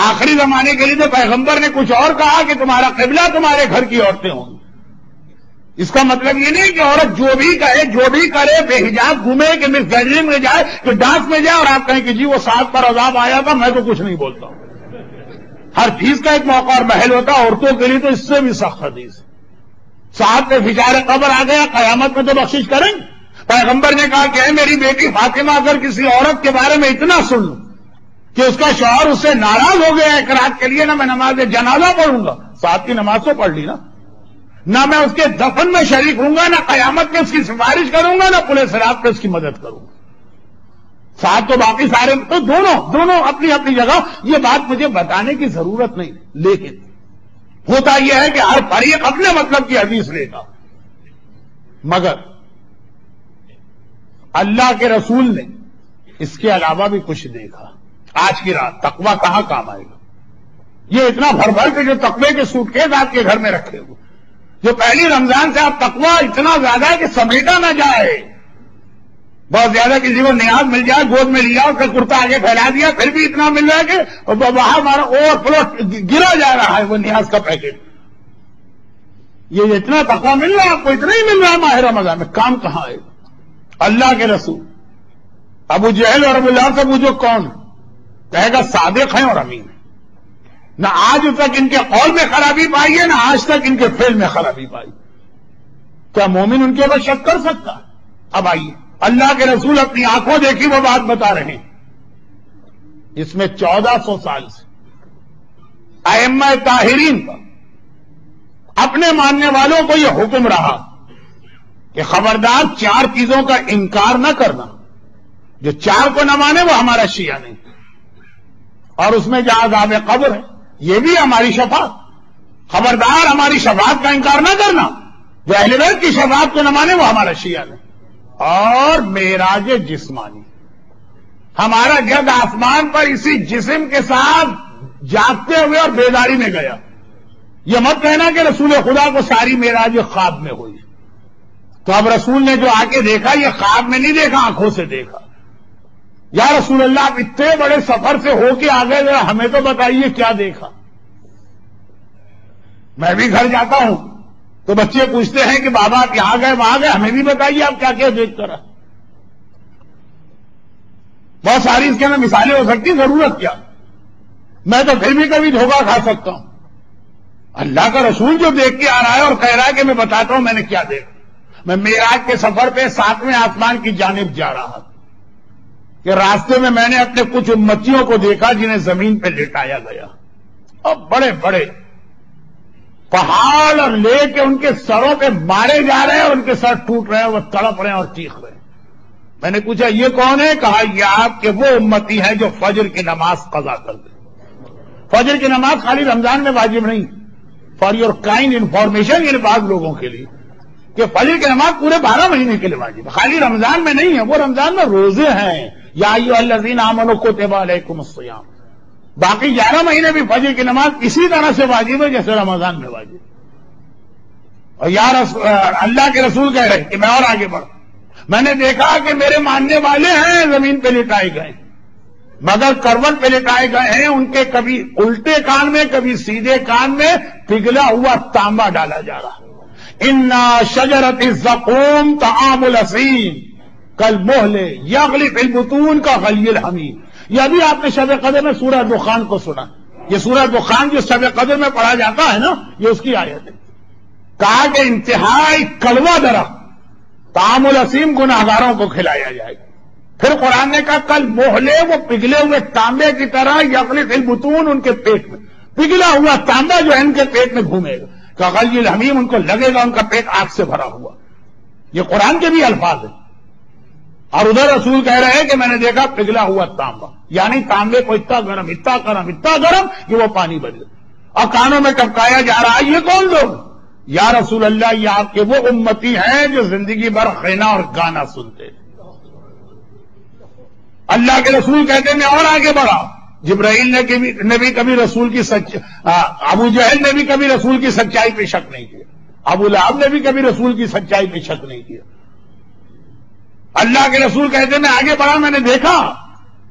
آخری زمانے کے لیے تو پیغمبر نے کچھ اور کہا کہ تمہارا قبلہ تمہارے گھر کی عورتیں ہوں گی۔ اس کا مطلب یہ نہیں کہ عورت جو بھی کہے جو بھی کرے، بے حجاب گھومے کہ مس گیدرنگ میں جائے کہ ڈانس میں جائے، اور آپ کہیں کہ جی وہ 7 پر عذاب آیا تھا میں تو کچھ نہیں بولتا ہوں۔ ہر چیز کا ایک موقع اور محل ہوتا، عورتوں کے لیے تو اس سے بھی سخت حدیث ہے۔ 7 پہ فشار قبر آ گیا، قیامت میں تو بخشش کریں گے۔ پیغمبر نے کہا کہ اے میری بیٹی فاطمہ، اگر کسی عورت کے بارے میں اتنا سن لوں کہ اس کا شوہر اس سے ناراض ہو گیا ایک رات کے لیے، نہ میں نماز جنازہ پڑھوں گا، 7 کی نماز تو پڑھ لی نا، نہ میں اس کے دفن میں شریک ہوں گا، نہ قیامت میں اس کی سفارش کروں گا، نہ پورے صراط پہ اس کی مدد کروں گا۔ 7 تو باقی سارے تو دونوں اپنی اپنی جگہ، یہ بات مجھے بتانے کی ضرورت نہیں، لیکن ہوتا یہ ہے کہ ہر فریق اپنے مطلب کی حدیث لے گا، مگر اللہ کے رسول نے اس کے علاوہ بھی کچھ دیکھا۔ آج کی رات تقوی کہاں کام آئے گا؟ یہ اتنا بھر بھر کے جو تقوی کے سوٹ کیس آپ کے گھر میں رکھے ہوئے، جو پہلی رمضان سے آپ تقوی اتنا زیادہ ہے کہ سمیٹا نہ جائے، بہت زیادہ کسی کو نیاز مل جائے گود میں لیا، اس کا کرتا آگے پھیلا دیا، پھر بھی اتنا مل رہا ہے کہ باہر ہمارا اوور فلو گرا جا رہا ہے وہ نیاز کا پیکٹ۔ یہ اتنا تقوی مل رہا ہے آپ کو، اتنا ہی مل رہا ہے ماہ رمضان میں، کام کہاں آئے گا؟ اللہ کے رسول ابو جہل اور ابو لہب سے پوچھو کون کہے گا صادق ہیں اور امین ہیں۔ نہ آج تک ان کے قول میں خرابی پائی ہے، نہ آج تک ان کے فعل میں خرابی پائی۔ کیا مومن ان کے اوپر شک کر سکتا؟ اب آئیے، اللہ کے رسول اپنی آنکھوں دیکھی وہ بات بتا رہے ہیں۔ اس میں 1400 سال سے ائمہ طاہرین کا اپنے ماننے والوں کو یہ حکم رہا کہ خبردار 4 چیزوں کا انکار نہ کرنا، جو 4 کو نہ مانے وہ ہمارا شیعہ نہیں، اور اس میں جہاں عذاب قبر ہے یہ بھی ہماری شفاعت، خبردار ہماری شفاعت کا انکار نہ کرنا، جو اہل بیت کی شفاعت کو نہ مانے وہ ہمارا شیعہ نہیں، اور معراج جسمانی، ہمارا جب آسمان پر اسی جسم کے ساتھ جاگتے ہوئے اور بیداری میں گیا، یہ مت کہنا کہ رسول خدا کو ساری معراج خواب میں ہوئی۔ تو اب رسول نے جو آ کے دیکھا یہ خواب میں نہیں دیکھا، آنکھوں سے دیکھا۔ یا رسول اللہ آپ اتنے بڑے سفر سے ہو کے آ گئے، ذرا ہمیں تو بتائیے کیا دیکھا۔ میں بھی گھر جاتا ہوں تو بچے پوچھتے ہیں کہ بابا آپ یہاں گئے وہاں گئے، ہمیں بھی بتائیے آپ کیا کیا دیکھ کر آئے۔ بہت ساری اس کے اندر مثالیں ہو سکتی، ضرورت کیا، میں تو پھر بھی کبھی دھوکہ کھا سکتا ہوں۔ اللہ کا رسول جو دیکھ کے آ رہا ہے اور کہہ رہا ہے کہ میں بتاتا ہوں میں نے کیا دیکھا۔ میں معراج کے سفر پہ 7ویں آسمان کی جانب جا رہا تھا کہ راستے میں میں نے اپنے کچھ امتیوں کو دیکھا جنہیں زمین پہ لٹایا گیا، اور بڑے بڑے پہاڑ اور لے کے ان کے سروں پہ مارے جا رہے ہیں، اور ان کے سر ٹوٹ رہے ہیں، وہ تڑپ رہے ہیں اور چیخ رہے ہیں۔ میں نے پوچھا یہ کون ہے؟ کہا یہ آپ کے وہ امتی ہیں جو فجر کی نماز قضا کر دیں۔ فجر کی نماز خالی رمضان میں واجب نہیں، فار یور کائنڈ انفارمیشن، یعنی بعض لوگوں کے لیے کہ فجر کی نماز پورے 12 مہینے کے لیے واجب ہے، خالی رمضان میں نہیں ہے۔ وہ رمضان میں روزے ہیں، یا ایھا آمنوا کتب علیکم الصیام. باقی 11 مہینے بھی فجر کی نماز اسی طرح سے واجب ہے جیسے رمضان میں واجب. اور اللہ کے رسول کہہ رہے کہ میں اور آگے بڑھوں. میں نے دیکھا کہ میرے ماننے والے ہیں زمین پہ لٹائے گئے مگر کروٹ پہ لٹائے گئے ہیں ان کے کبھی الٹے کان میں کبھی سیدھے کان میں پگھلا ہوا تانبا ڈالا جا رہا. اِنَّ شَجَرَتِ الزَّقُومِ طَعَامُ الْأَثِيمِ كَالْمُهْلِ يَغْلِي فِي الْبُطُونِ كَغَلْيِ الْحَمِيمِ. یہ ابھی آپ نے شب قدر میں سورہ دخان کو سنا. یہ سورہ دخان جو شب قدر میں پڑھا جاتا ہے نا یہ اس کی آیت ہے. کہا کہ انتہائی کڑوا درخت طعام الاسیم گناہگاروں کو کھلایا جائے گا. پھر قرآن نے کہا کل موہلے وہ پگھلے ہوئے تانبے کی طرح یغلی فی البطون ان کے پیٹ میں پگھلا ہوا تانبا جو ہے ان کے پیٹ میں گھومے گا. کغلی الحمیم ان کو لگے گا ان کا پیٹ آگ سے بھرا ہوا. یہ قرآن کے بھی الفاظ ہیں. اور ادھر رسول کہہ رہے ہیں کہ میں نے دیکھا پگھلا ہوا تانبا یعنی تانبے کو اتنا گرم کہ وہ پانی بن گیا اور کانوں میں ٹپکایا جا رہا ہے. یہ کون لوگ؟ یا رسول اللہ یہ آپ کے وہ امتی ہیں جو زندگی بھر خینا اور گانا سنتے ہیں. اللہ کے رسول کہتے ہیں میں اور آگے بڑھا. جبرائیل نے بھی کبھی رسول کی ابو جہل نے بھی کبھی رسول کی سچائی پہ شک نہیں کیا. ابو لہب نے بھی کبھی رسول کی سچائی پہ شک نہیں کیا. اللہ کے رسول کہتے ہیں میں آگے بڑھا. میں نے دیکھا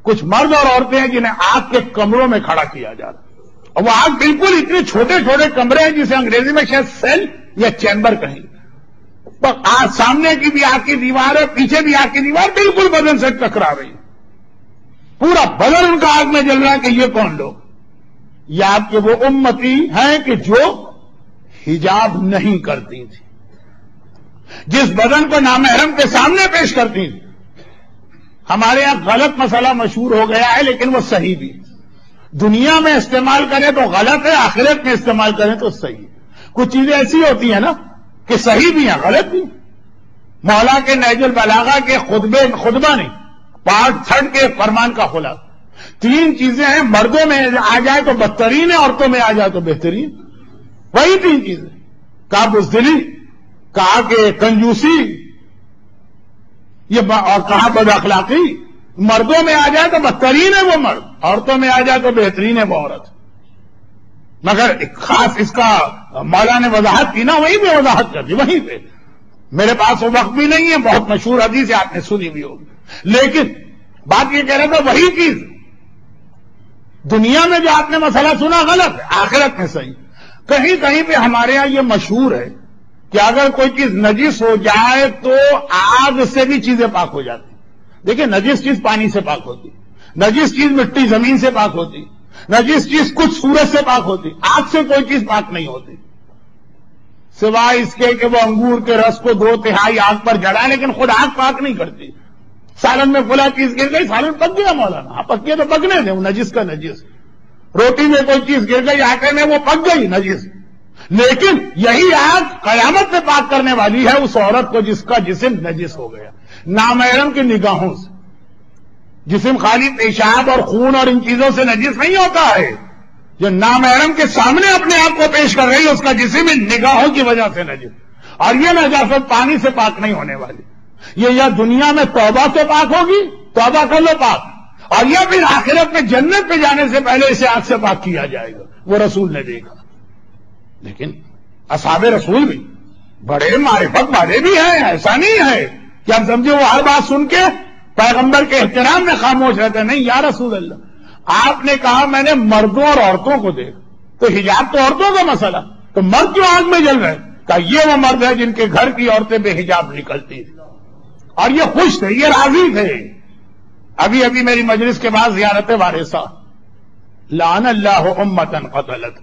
کچھ مرد اور عورتیں ہیں جنہیں آگ کے کمروں میں کھڑا کیا جا رہا اور وہ آگ بالکل اتنے چھوٹے چھوٹے کمرے ہیں جسے انگریزی میں شاید سیل یا چیمبر کہیں. سامنے کی بھی آگ کی دیوار ہے پیچھے بھی آگ کی دیوار بالکل بدن سے ٹکرا رہی ہے. پورا بدن ان کا آگ میں جل رہا ہے کہ یہ کون لوگ؟ یہ آپ کے وہ امتی ہیں کہ جو حجاب نہیں کرتی تھی جس بدن کو نامحرم کے سامنے پیش کرتی تھی. ہمارے یہاں غلط مسئلہ مشہور ہو گیا ہے لیکن وہ صحیح بھی. دنیا میں استعمال کریں تو غلط ہے آخرت میں استعمال کریں تو صحیح. کچھ چیزیں ایسی ہوتی ہیں نا کہ صحیح بھی ہیں غلط بھی. مولا کے نہج البلاغہ کے خطبہ نہیں پارٹ 3 کے فرمان کا خلاصہ 3 چیزیں ہیں. مردوں میں آ جائے تو بدترین ہے عورتوں میں آ جائے تو بہترین. وہی 3 چیزیں. کہا بزدلی کہا کہ کنجوسی یہ اور کہا بد اخلاقی. مردوں میں آ جائے تو بدترین ہے وہ مرد عورتوں میں آ جائے تو بہترین ہے وہ عورت. مگر خاص اس کا مولا نے وضاحت کی نا وہیں پہ وضاحت کر دی وہیں پہ. میرے پاس وہ وقت بھی نہیں ہے. بہت مشہور حدیث ہے آپ نے سنی بھی ہوگی. لیکن بات یہ کہہ رہا تھا وہی چیز دنیا میں جو آپ نے مسئلہ سنا غلط ہے آخرت میں صحیح. کہیں کہیں پہ ہمارے یہاں یہ مشہور ہے کہ اگر کوئی چیز نجس ہو جائے تو آگ سے بھی چیزیں پاک ہو جاتی. دیکھیں نجس چیز پانی سے پاک ہوتی نجس چیز مٹی زمین سے پاک ہوتی نجس چیز کچھ سورج سے پاک ہوتی. آگ سے کوئی چیز پاک نہیں ہوتی سوائے اس کے کہ وہ انگور کے رس کو 2/3 آگ پر جڑائے لیکن خود آگ پاک نہیں کرتی. سالن میں فلاں چیز گر گئی سالن پک گیا مولانا. ہاں پک گیا تو پکنے دیں وہ نجس کا نجس. روٹی میں کوئی چیز گر گئی آٹے میں وہ پک گئی نجس. لیکن یہی آگ قیامت میں پاک کرنے والی ہے اس عورت کو جس کا جسم نجس ہو گیا نامحرم کی نگاہوں سے. جسم خالی پیشاب اور خون اور ان چیزوں سے نجس نہیں ہوتا ہے. جو نامحرم کے سامنے اپنے آپ کو پیش کر رہی ہے اس کا جسم ان نگاہوں کی وجہ سے نجس. اور یہ نجاست پانی سے پاک نہیں ہونے والی. یہ یا دنیا میں توبہ سے پاک ہوگی توبہ کر لو پاک اور یا پھر آخرت میں جنت پہ جانے سے پہلے اسے آگ سے پاک کیا جائے گا. وہ رسول نے دیکھا. لیکن اصحاب رسول بھی بڑے معرفت والے بھی ہیں. ایسا نہیں ہے کہ آپ سمجھے وہ ہر بات سن کے پیغمبر کے احترام میں خاموش رہتے. نہیں یا رسول اللہ آپ نے کہا میں نے مردوں اور عورتوں کو دیکھا تو حجاب تو عورتوں کا مسئلہ تو مرد کیوں آگ میں جل رہے؟ کہا یہ وہ مرد ہے جن کے گھر کی عورتیں بے حجاب نکلتی تھی اور یہ خوش تھے یہ راضی تھے. ابھی میری مجلس کے بعد زیارت وارثہ لعن اللہ امتن قتلت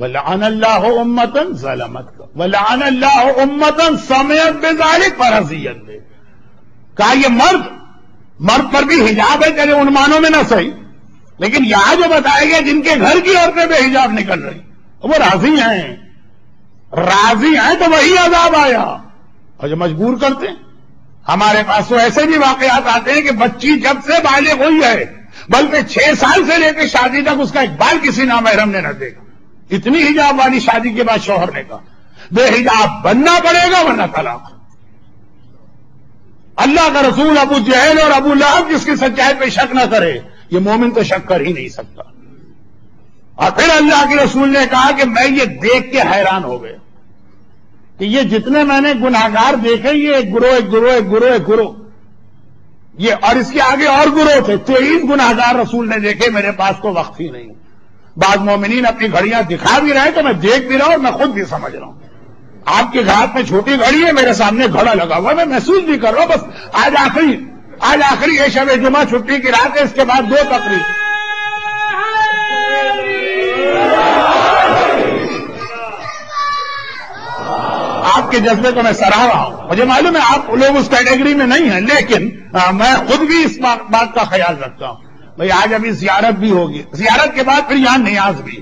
ولعن اللہ امتن ظلمت ولعن اللہ امتن سمعت بذلک فرضیت دے. کہا یہ مرد پر بھی حجاب ہے چلے ان معنوں میں نہ صحیح لیکن یہاں جو بتایا گیا جن کے گھر کی عورتیں بے حجاب نکل رہی وہ راضی ہیں تو وہی عذاب آیا. اور جو مجبور کرتے ہیں ہمارے پاس تو ایسے بھی واقعات آتے ہیں کہ بچی جب سے بالغ ہوئی ہے بلکہ 6 سال سے لے کے شادی تک اس کا ایک بال کسی نامحرم نے نہ دیکھا. اتنی حجاب والی شادی کے بعد شوہر نے کہا بے حجاب بننا پڑے گا ورنہ طلاق. اللہ کا رسول ابو جہل اور ابو لہب جس کی سچائی پہ شک نہ کرے، یہ مومن تو شک کر ہی نہیں سکتا۔ اور پھر اللہ کے رسول نے کہا کہ میں یہ دیکھ کے حیران ہو گیا کہ یہ جتنے میں نے گناہگار دیکھے، یہ ایک گروہ ایک گروہ ایک گروہ ایک گروہ، یہ اور اس کے آگے اور گروہ تھے، 23 گناہگار رسول نے دیکھے، میرے پاس کو وقت ہی نہیں۔ بعض مومنین اپنی گھڑیاں دکھا بھی رہے تو میں دیکھ بھی رہا ہوں اور میں خود بھی سمجھ رہا ہوں۔ آپ کے ہاتھ میں چھوٹی گھڑی ہے، میرے سامنے گھڑا لگا ہوا ہے، میں محسوس بھی کر رہا ہوں۔ بس آج آخری یہ شب جمعہ چھٹی کی رات ہے، اس کے بعد 2 تقریب۔ آپ کے جذبے کو میں سراہ رہا ہوں، مجھے معلوم ہے آپ لوگ اس کیٹیگری میں نہیں ہیں، لیکن میں خود بھی اس بات کا خیال رکھتا ہوں۔ بھئی آج ابھی زیارت بھی ہوگی، زیارت کے بعد پھر یہاں نیاز بھی،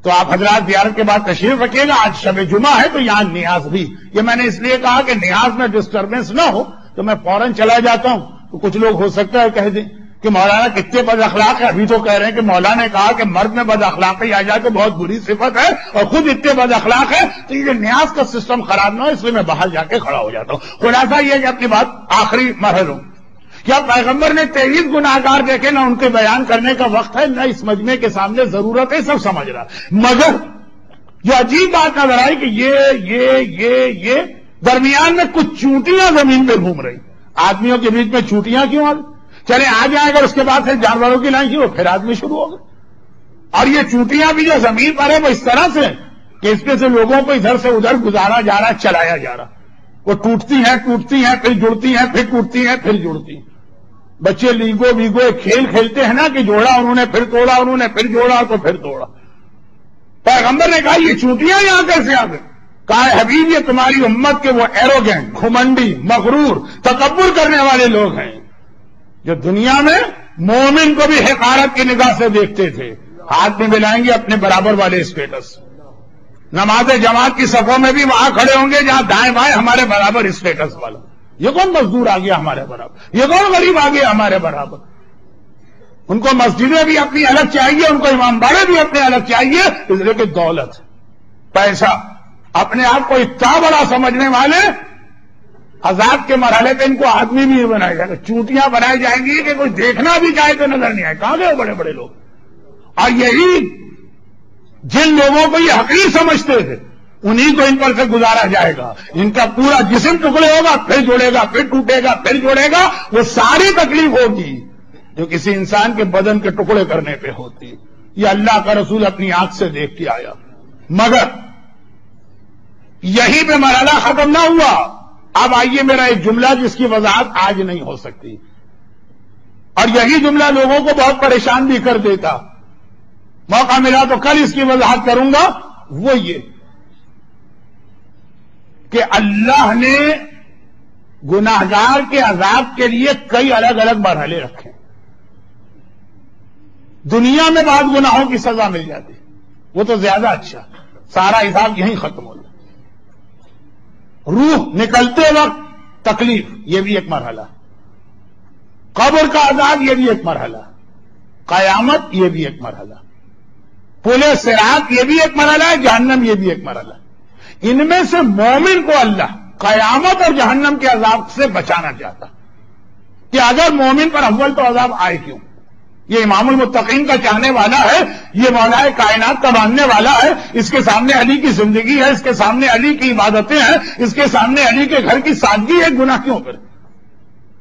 تو آپ حضرات زیارت کے بعد تشریف رکھیے گا۔ آج شب جمعہ ہے تو یہاں نیاز بھی، یہ میں نے اس لیے کہا کہ نیاز میں ڈسٹربنس نہ ہو تو میں فوراً چلا جاتا ہوں۔ تو کچھ لوگ ہو سکتا ہے کہہ دیں کہ مولانا کتنے بد اخلاق ہے، ابھی تو کہہ رہے ہیں کہ مولانا نے کہا کہ مرد میں بد اخلاقی آ جائے تو بہت بری صفت ہے اور خود اتنے بد اخلاق ہے، تو یہ نیاز کا سسٹم خراب نہ ہو، اس لیے میں باہر جا کے کھڑا ہو جاتا ہوں۔ خلاصہ یہ کہ اپنی بات آخری مرحلوں، کیا پیغمبر نے 23 گناہگار دیکھے، نہ ان کے بیان کرنے کا وقت ہے، نہ اس مجمع کے سامنے ضرورت ہے، سب سمجھ رہا، مگر جو عجیب بات نظر آئی کہ یہ درمیان میں کچھ چونٹیاں زمین پہ گھوم رہی۔ آدمیوں کے بیچ میں چونٹیاں کیوں آ گئی؟ چلے آ جائیں اگر اس کے بعد سے جانوروں کی لائن شروع، پھر آدمی شروع ہو گئے۔ اور یہ چونٹیاں بھی جو زمین پر ہے وہ اس طرح سے کہ اس میں سے لوگوں کو ادھر سے ادھر گزارا جا رہا، چلایا جا رہا، وہ ٹوٹتی ہیں پھر جڑتی ہیں، پھر ٹوٹتی ہیں پھر جڑتی ہیں۔ بچے لیگو ویگو کھیل کھیلتے ہیں نا کہ جوڑا انہوں نے پھر توڑا، انہوں نے پھر جوڑا تو پھر توڑا۔ پیغمبر نے کہا یہ چونٹیاں یہاں کیسے آ گئی؟ کہا حبیب یہ تمہاری امت کے وہ ایروگینٹ، گھمنڈی، مغرور، تکبر کرنے والے لوگ ہیں جو دنیا میں مومن کو بھی حقارت کی نگاہ سے دیکھتے تھے، ہاتھ میں ملائیں گے اپنے برابر والے اسٹیٹس، نماز جماعت کی صفوں میں بھی وہاں کھڑے ہوں گے جہاں دائیں بائیں ہمارے برابر اسٹیٹس والا۔ یہ کون مزدور آ گیا ہمارے برابر؟ یہ کون غریب آ گیا ہمارے برابر؟ ان کو مسجدیں بھی اپنی الگ چاہیے، ان کو امام باڑے بھی اپنے الگ چاہیے، اس لیے کہ دولت، پیسہ، اپنے آپ کو اتنا بڑا سمجھنے والے عذاب کے مرحلے پہ ان کو آدمی بھی نہیں بنایا جائے گا، چونٹیاں بنائی جائیں گی کہ کوئی دیکھنا بھی چاہے تو نظر نہیں آئے۔ کہاں گئے بڑے بڑے لوگ؟ اور یہی جن لوگوں کو یہ حقیر سمجھتے تھے انہی کو ان پر سے گزارا جائے گا۔ ان کا پورا جسم ٹکڑے ہوگا، پھر جوڑے گا، پھر ٹوٹے گا، پھر جوڑے گا، وہ ساری تکلیف ہوگی جو کسی انسان کے بدن کے ٹکڑے کرنے پہ ہوتی۔ یہ اللہ کا رسول اپنی آنکھ سے دیکھ کے آیا۔ مگر یہیں پہ مرحلہ ختم نہ ہوا۔ اب آئیے میرا ایک جملہ جس کی وضاحت آج نہیں ہو سکتی، اور یہی جملہ لوگوں کو بہت پریشان بھی کر دیتا، موقع ملا تو کل اس کی وضاحت کروں گا۔ وہ یہ کہ اللہ نے گناہگار کے عذاب کے لیے کئی الگ الگ مرحلے رکھے۔ دنیا میں بعض گناہوں کی سزا مل جاتی، وہ تو زیادہ اچھا، سارا حساب یہیں ختم ہو جاتا۔ روح نکلتے وقت تکلیف، یہ بھی ایک مرحلہ، قبر کا عذاب یہ بھی ایک مرحلہ، قیامت یہ بھی ایک مرحلہ، پل صراط یہ بھی ایک مرحلہ ہے، جہنم یہ بھی ایک مرحلہ۔ ان میں سے مومن کو اللہ قیامت اور جہنم کے عذاب سے بچانا چاہتا کہ اگر مومن پر اول تو عذاب آئے کیوں؟ یہ امام المتقین کا چاہنے والا ہے، یہ مولا کائنات کا ماننے والا ہے، اس کے سامنے علی کی زندگی ہے، اس کے سامنے علی کی عبادتیں ہیں، اس کے سامنے علی کے گھر کی سادگی ہے، گناہ کیوں کرے؟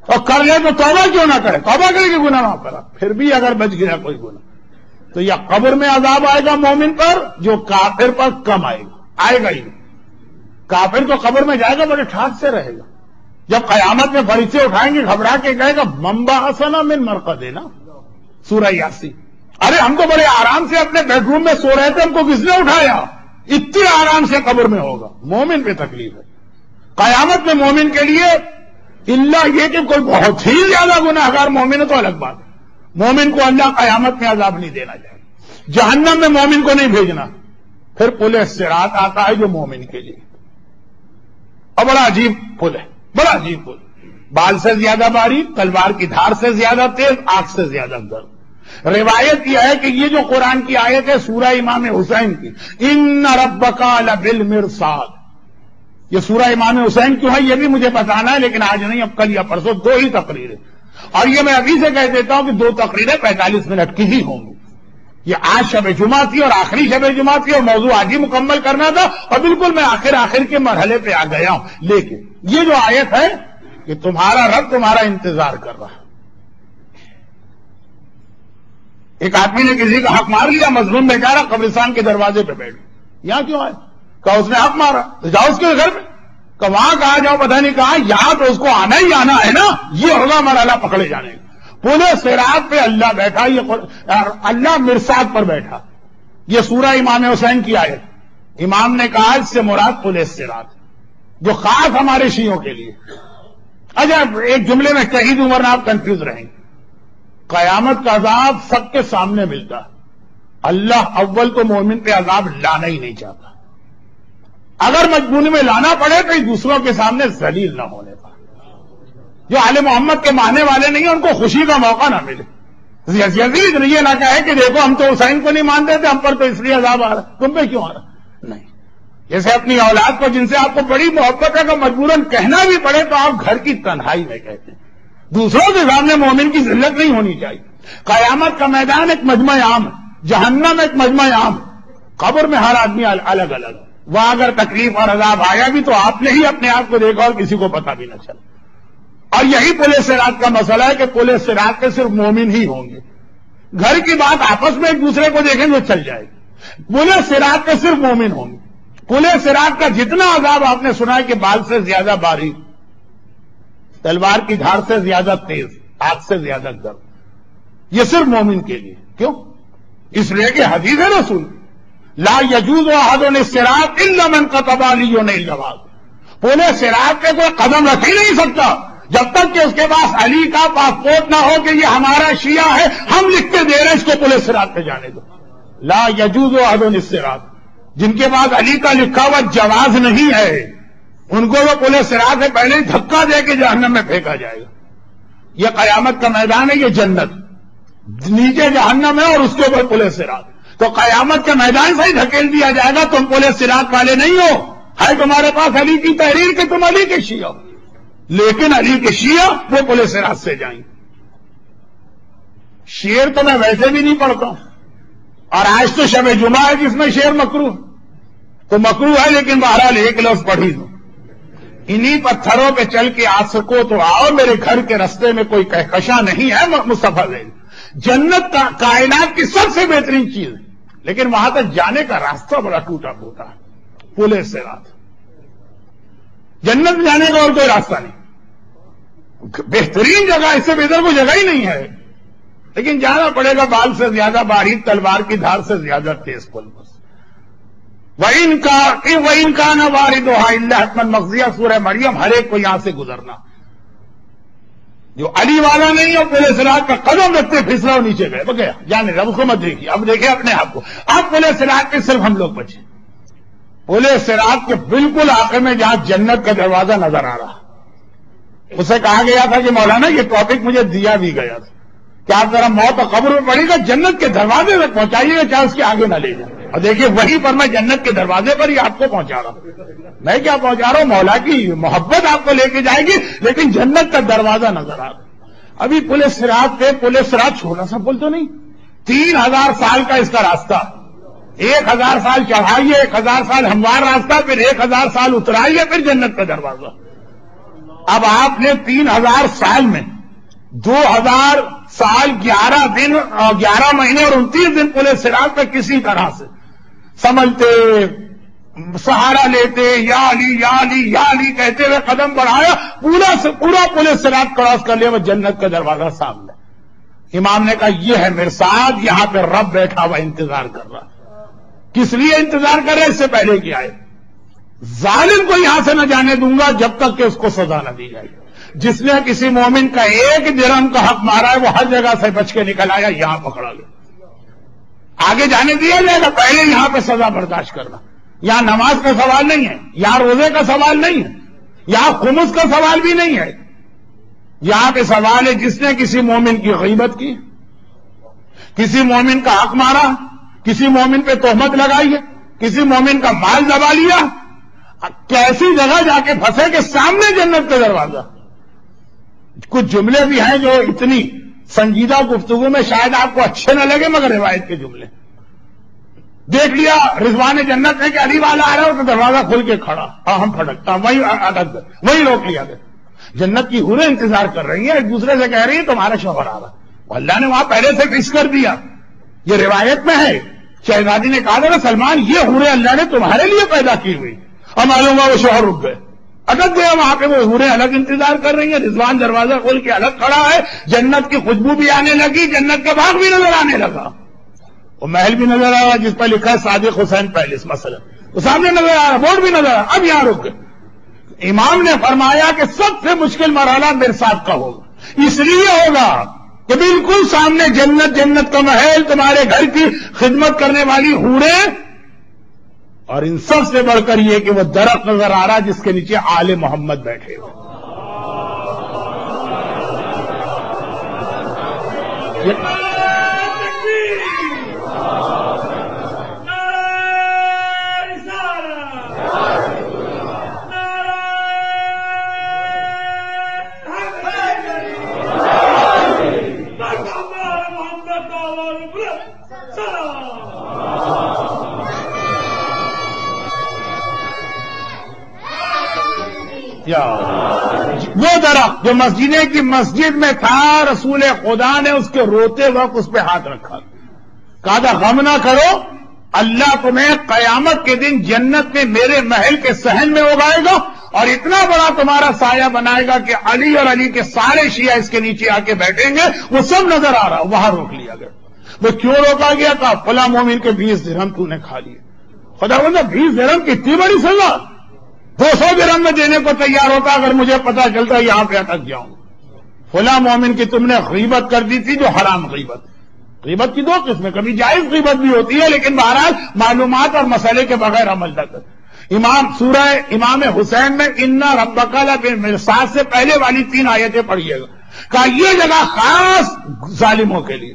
اور کر لے تو توبہ کیوں نہ کرے؟ توبہ کرے کہ گناہ نہ کرا، پھر بھی اگر بچ گیا کوئی گناہ تو یا قبر میں عذاب آئے گا مومن پر جو کافر پر کم آئے گا ہی نہیں۔ کافر تو قبر میں جائے گا بڑے ٹھاٹ سے رہے گا، جب قیامت میں فرشتے اٹھائیں گے گھبرا کے کہے گا منبع حسنا من مرقدنا، سورہ یاسین۔ ارے ہم تو بڑے آرام سے اپنے بیڈ روم میں سو رہے تھے، ہم کو کس نے اٹھایا؟ اتنے آرام سے قبر میں ہوگا۔ مومن پہ تکلیف ہے قیامت میں۔ مومن کے لیے اللہ یہ کہ کوئی بہت ہی زیادہ گناہگار مومن ہے تو الگ بات ہے، مومن کو اللہ قیامت میں عذاب نہیں دینا چاہیے، جہنم میں مومن کو نہیں بھیجنا۔ پھر پل صراط آتا ہے جو مومن کے لیے، اور بڑا عجیب پل ہے، بڑا عجیب پل، بال سے زیادہ باریک، تلوار کی دھار سے زیادہ تیز، آنکھ سے زیادہ گرم۔ روایت یہ ہے کہ یہ جو قرآن کی آیت ہے سورہ امام حسین کی، ان ربک لبالمرصاد، یہ سورہ امام حسین کیوں ہے یہ بھی مجھے بتانا ہے، لیکن آج نہیں، اب کل یا پرسوں 2 ہی تقریریں، اور یہ میں ابھی سے کہہ دیتا ہوں کہ 2 تقریریں 45 منٹ کی ہی ہوں گی۔ یہ آج شب جمعہ تھی اور آخری شب جمعہ تھی اور موضوع آج ہی مکمل کرنا تھا، اور بالکل میں آخر کے مرحلے پہ آ گیا ہوں۔ لیکن یہ جو آیت ہے کہ تمہارا رب تمہارا انتظار کر رہا ہے۔ ایک آدمی نے کسی کا حق مار لیا، مظلوم بیچارہ قبرستان کے دروازے پہ بیٹھ، یہاں کیوں آئے؟ کہا اس نے حق مارا تو جاؤ اس کے گھر پہ، کہ وہاں کہا جاؤ، پتہ نہیں کہا، یہاں تو اس کو آنا ہی آنا ہے نا، یہ ہوگا مرحلہ پکڑے جانے کا۔ پورے صراط پہ اللہ بیٹھا، یہ اللہ مرصاد پر بیٹھا۔ یہ سورہ امام حسین کی آیت، امام نے کہا اس سے مراد پورے صراط، جو خاص ہمارے شیعوں کے لیے۔ اچھا ایک جملے میں کہہ دوں ورنہ آپ کنفیوز رہیں گے، قیامت کا عذاب سب کے سامنے ملتا، اللہ اول تو مومن پہ عذاب لانا ہی نہیں چاہتا، اگر مجبوری میں لانا پڑے تو دوسروں کے سامنے ذلیل نہ ہونے پا۔ جو آل محمد کے ماننے والے نہیں ہیں ان کو خوشی کا موقع نہ ملے، یزید یہ نہ کہے کہ دیکھو ہم تو حسین کو نہیں مانتے تھے، ہم پر تو اس لیے عذاب آ رہا، تم پہ کیوں آ رہا؟ نہیں، جیسے اپنی اولاد کو جن سے آپ کو بڑی محبت ہے کہ مجبوراً کہنا بھی پڑے تو آپ گھر کی تنہائی میں کہتے ہیں، دوسروں کے سامنے مومن کی ذلت نہیں ہونی چاہیے۔ قیامت کا میدان ایک مجمع عام ہے، جہنم ایک مجمع عام ہے، قبر میں ہر آدمی الگ الگ، وہاں اگر تکلیف اور عذاب آیا بھی تو آپ نے ہی اپنے آپ کو دیکھا اور کسی کو پتہ بھی نہ چلا۔ اور یہی پل صراط کا مسئلہ ہے کہ پل صراط پہ صرف مومن ہی ہوں گے، گھر کی بات آپس میں ایک دوسرے کو دیکھیں تو چل جائے گی، پل صراط پہ صرف مومن ہوں گے۔ پل صراط کا جتنا عذاب آپ نے سنا ہے کہ بال سے زیادہ باریک، تلوار کی دھار سے زیادہ تیز، آگ سے زیادہ گرم، یہ صرف مومن کے لیے۔ کیوں؟ اس لیے کہ حدیث ہے رسول لا یجوز احد الصراط الا من كتب علی الجواز، پورے صراط پہ کوئی قدم رکھ ہی نہیں سکتا جب تک کہ اس کے پاس علی کا پاسپورٹ نہ ہو کہ یہ ہمارا شیعہ ہے، ہم لکھ کے دے رہے ہیں اس کو پورے صراط پہ جانے دو۔ لا یجوز احد الصراط، جن کے پاس علی کا لکھا ہوا جواز نہیں ہے ان کو وہ پورے صراط سے پہلے ہی دھکا دے کے جہنم میں پھینکا جائے گا۔ یہ قیامت کا میدان ہے، یہ جنت، نیچے جہنم ہے اور اس کے اوپر پورے صراط، تو قیامت کے میدان سے ہی دھکیل دیا جائے گا، تم پورے صراط والے نہیں ہو، ہے تمہارے پاس علی کی تحریر کہ تم علی کے شیعہ ہو، لیکن علی کے شیعہ وہ پورے صراط سے جائیں۔ شعر تو میں ویسے بھی نہیں پڑھتا ہوں، اور آج تو شب جمعہ ہے جس میں شعر مکروہ، تو مکروہ ہے لیکن بہرحال ایک لفظ پڑھی دو، انہی پتھروں پہ چل کے آ سکو تو آؤ، میرے گھر کے رستے میں کوئی کہکشاں نہیں ہے، مصطفیٰ زین جنت کا کائنات کی سب سے بہترین چیز ہے، لیکن وہاں تک جانے کا راستہ بڑا ٹوٹا پھوٹا ہے، پل صراط، جنت جانے کا اور کوئی راستہ نہیں، بہترین جگہ، اس سے بہتر کوئی جگہ ہی نہیں ہے، لیکن جانا پڑے گا بال سے زیادہ باریک، تلوار کی دھار سے زیادہ تیز پل پر۔ وَإِن كَانَ وَارِدُهَا إِلَّا حَتْمًا مَقْضِيًّا، سورہ مریم، ہر ایک کو یہاں سے گزرنا، جو علی والا نہیں ہے پورے صراط کا قدم رکھتے پھسلا نیچے گئے، وہ گیا جانے رب کو مت دیکھیے، اب دیکھیں اپنے آپ کو، اب پورے صراط پہ صرف ہم لوگ بچے، پورے صراط کے بالکل آخر میں جہاں جنت کا دروازہ نظر آ رہا، اسے کہا گیا تھا کہ مولانا یہ ٹاپک مجھے دیا بھی گیا تھا کہ آپ ذرا موت و قبر میں پڑے گا، جنت کے دروازے تک پہنچائیے گا، چاہے اس کے آگے نہ لے جائیں، اور دیکھیے وہیں پر میں جنت کے دروازے پر ہی آپ کو پہنچا رہا ہوں، میں کیا پہنچا رہا ہوں، مولا کی محبت آپ کو لے کے جائے گی، لیکن جنت کا دروازہ نظر آ رہا۔ ابھی پل صراط پہ، پل صراط چھوٹا سا پل تو نہیں، 3000 سال کا اس کا راستہ، 1000 سال چڑھائیے، 1000 سال ہموار راستہ، پھر 1000 سال اترائیے، پھر جنت کا دروازہ۔ اب آپ نے 3000 سال میں 2000 سال 11 دن اور 11 مہینے اور 29 دن پل صراط پہ کسی طرح سے سمجھتے، سہارا لیتے، یا علی یا علی یا علی کہتے ہوئے قدم بڑھایا، پورا پل صراط کراس کر لیا، وہ جنت کا دروازہ سامنے۔ امام نے کہا یہ ہے مرصاد، یہاں پہ رب بیٹھا ہوا انتظار کر رہا۔ کس لیے انتظار کر رہے؟ اس سے پہلے کی آئے ظالم کو یہاں سے نہ جانے دوں گا جب تک کہ اس کو سزا نہ دی جائے، جس نے کسی مومن کا 1 درہم کا حق مارا ہے وہ ہر جگہ سے بچ کے نکل آیا، یہاں پکڑا گیا، آگے جانے دیا جائے گا، پہلے یہاں پہ سزا برداشت کرنا۔ یہاں نماز کا سوال نہیں ہے، یہاں روزے کا سوال نہیں ہے، یہاں خمس کا سوال بھی نہیں ہے، یہاں پہ سوال ہے جس نے کسی مومن کی غیبت کی، کسی مومن کا حق مارا، کسی مومن پہ تہمت لگائی ہے، کسی مومن کا مال دبا لیا، کیسی جگہ جا کے پھنسے کہ سامنے جنت کا دروازہ. کچھ جملے بھی ہیں جو اتنی سنجیدہ گفتگو میں شاید آپ کو اچھے نہ لگے، مگر روایت کے جملے. دیکھ لیا رضوان جنت ہے کہ علی والا آ رہا ہو تو دروازہ کھل کے کھڑا، ہم پھٹکتا وہی روک لیا گیا. جنت کی حوریں انتظار کر رہی ہیں، ایک دوسرے سے کہہ رہی ہیں تمہارا شوہر آ رہا. اللہ نے وہاں پہلے سے فکس کر دیا. یہ روایت میں ہے. شہزادی نے کہا تھا سلمان یہ حوریں اللہ نے تمہارے لیے پیدا کی ہوئی. اب معلوم ہوا وہ شوہر رک گئے، اٹک گیا وہاں پہ. وہ حوریں الگ انتظار کر رہی ہیں، رضوان دروازہ کھول کے الگ کھڑا ہے. جنت کی خوشبو بھی آنے لگی، جنت کا باغ بھی نظر آنے لگا، وہ محل بھی نظر آ رہا جس پر لکھا ہے صادق حسین پیلس مثلا، وہ سامنے نظر آ رہا، بورڈ بھی نظر آ رہا. اب یہاں رک گئے. امام نے فرمایا کہ سب سے مشکل مرحلہ میرے ساتھ کا ہوگا. اس لیے ہوگا کہ بالکل سامنے جنت، جنت کا محل، تمہارے گھر کی خدمت کرنے والی حوریں، اور ان سب سے بڑھ کر یہ کہ وہ درخت نظر آ رہا جس کے نیچے آل محمد بیٹھے ہوئے. وہ درخت جو مسجد میں تھا، رسول خدا نے اس کے روتے وقت اس پہ ہاتھ رکھا، کہا تھا غم نہ کرو، اللہ تمہیں قیامت کے دن جنت میں میرے محل کے صحن میں اگائے گا اور اتنا بڑا تمہارا سایہ بنائے گا کہ علی اور علی کے سارے شیعہ اس کے نیچے آ کے بیٹھیں گے. وہ سب نظر آ رہا، وہاں روک لیا گیا. وہ کیوں روکا گیا تھا؟ فلاں مومن کے 20 درہم تو نے کھا لیے. خدا بندہ 20 درہم کی اتنی بڑی سزا، 200 درہم میں دینے کو تیار ہوتا اگر مجھے پتا چلتا یہاں پہ اٹک جاؤں. فلاں مومن کی تم نے غیبت کر دی تھی جو حرام غیبت. غیبت کی 2 قسمیں، کبھی جائز غیبت بھی ہوتی ہے لیکن بہرحال معلومات اور مسئلے کے بغیر عمل نہ کر. سورہ امام حسین میں انا ربک لبالمرصاد سے پہلے والی 3 آیتیں پڑھیے گا. کہا یہ جگہ خاص ظالموں کے لیے،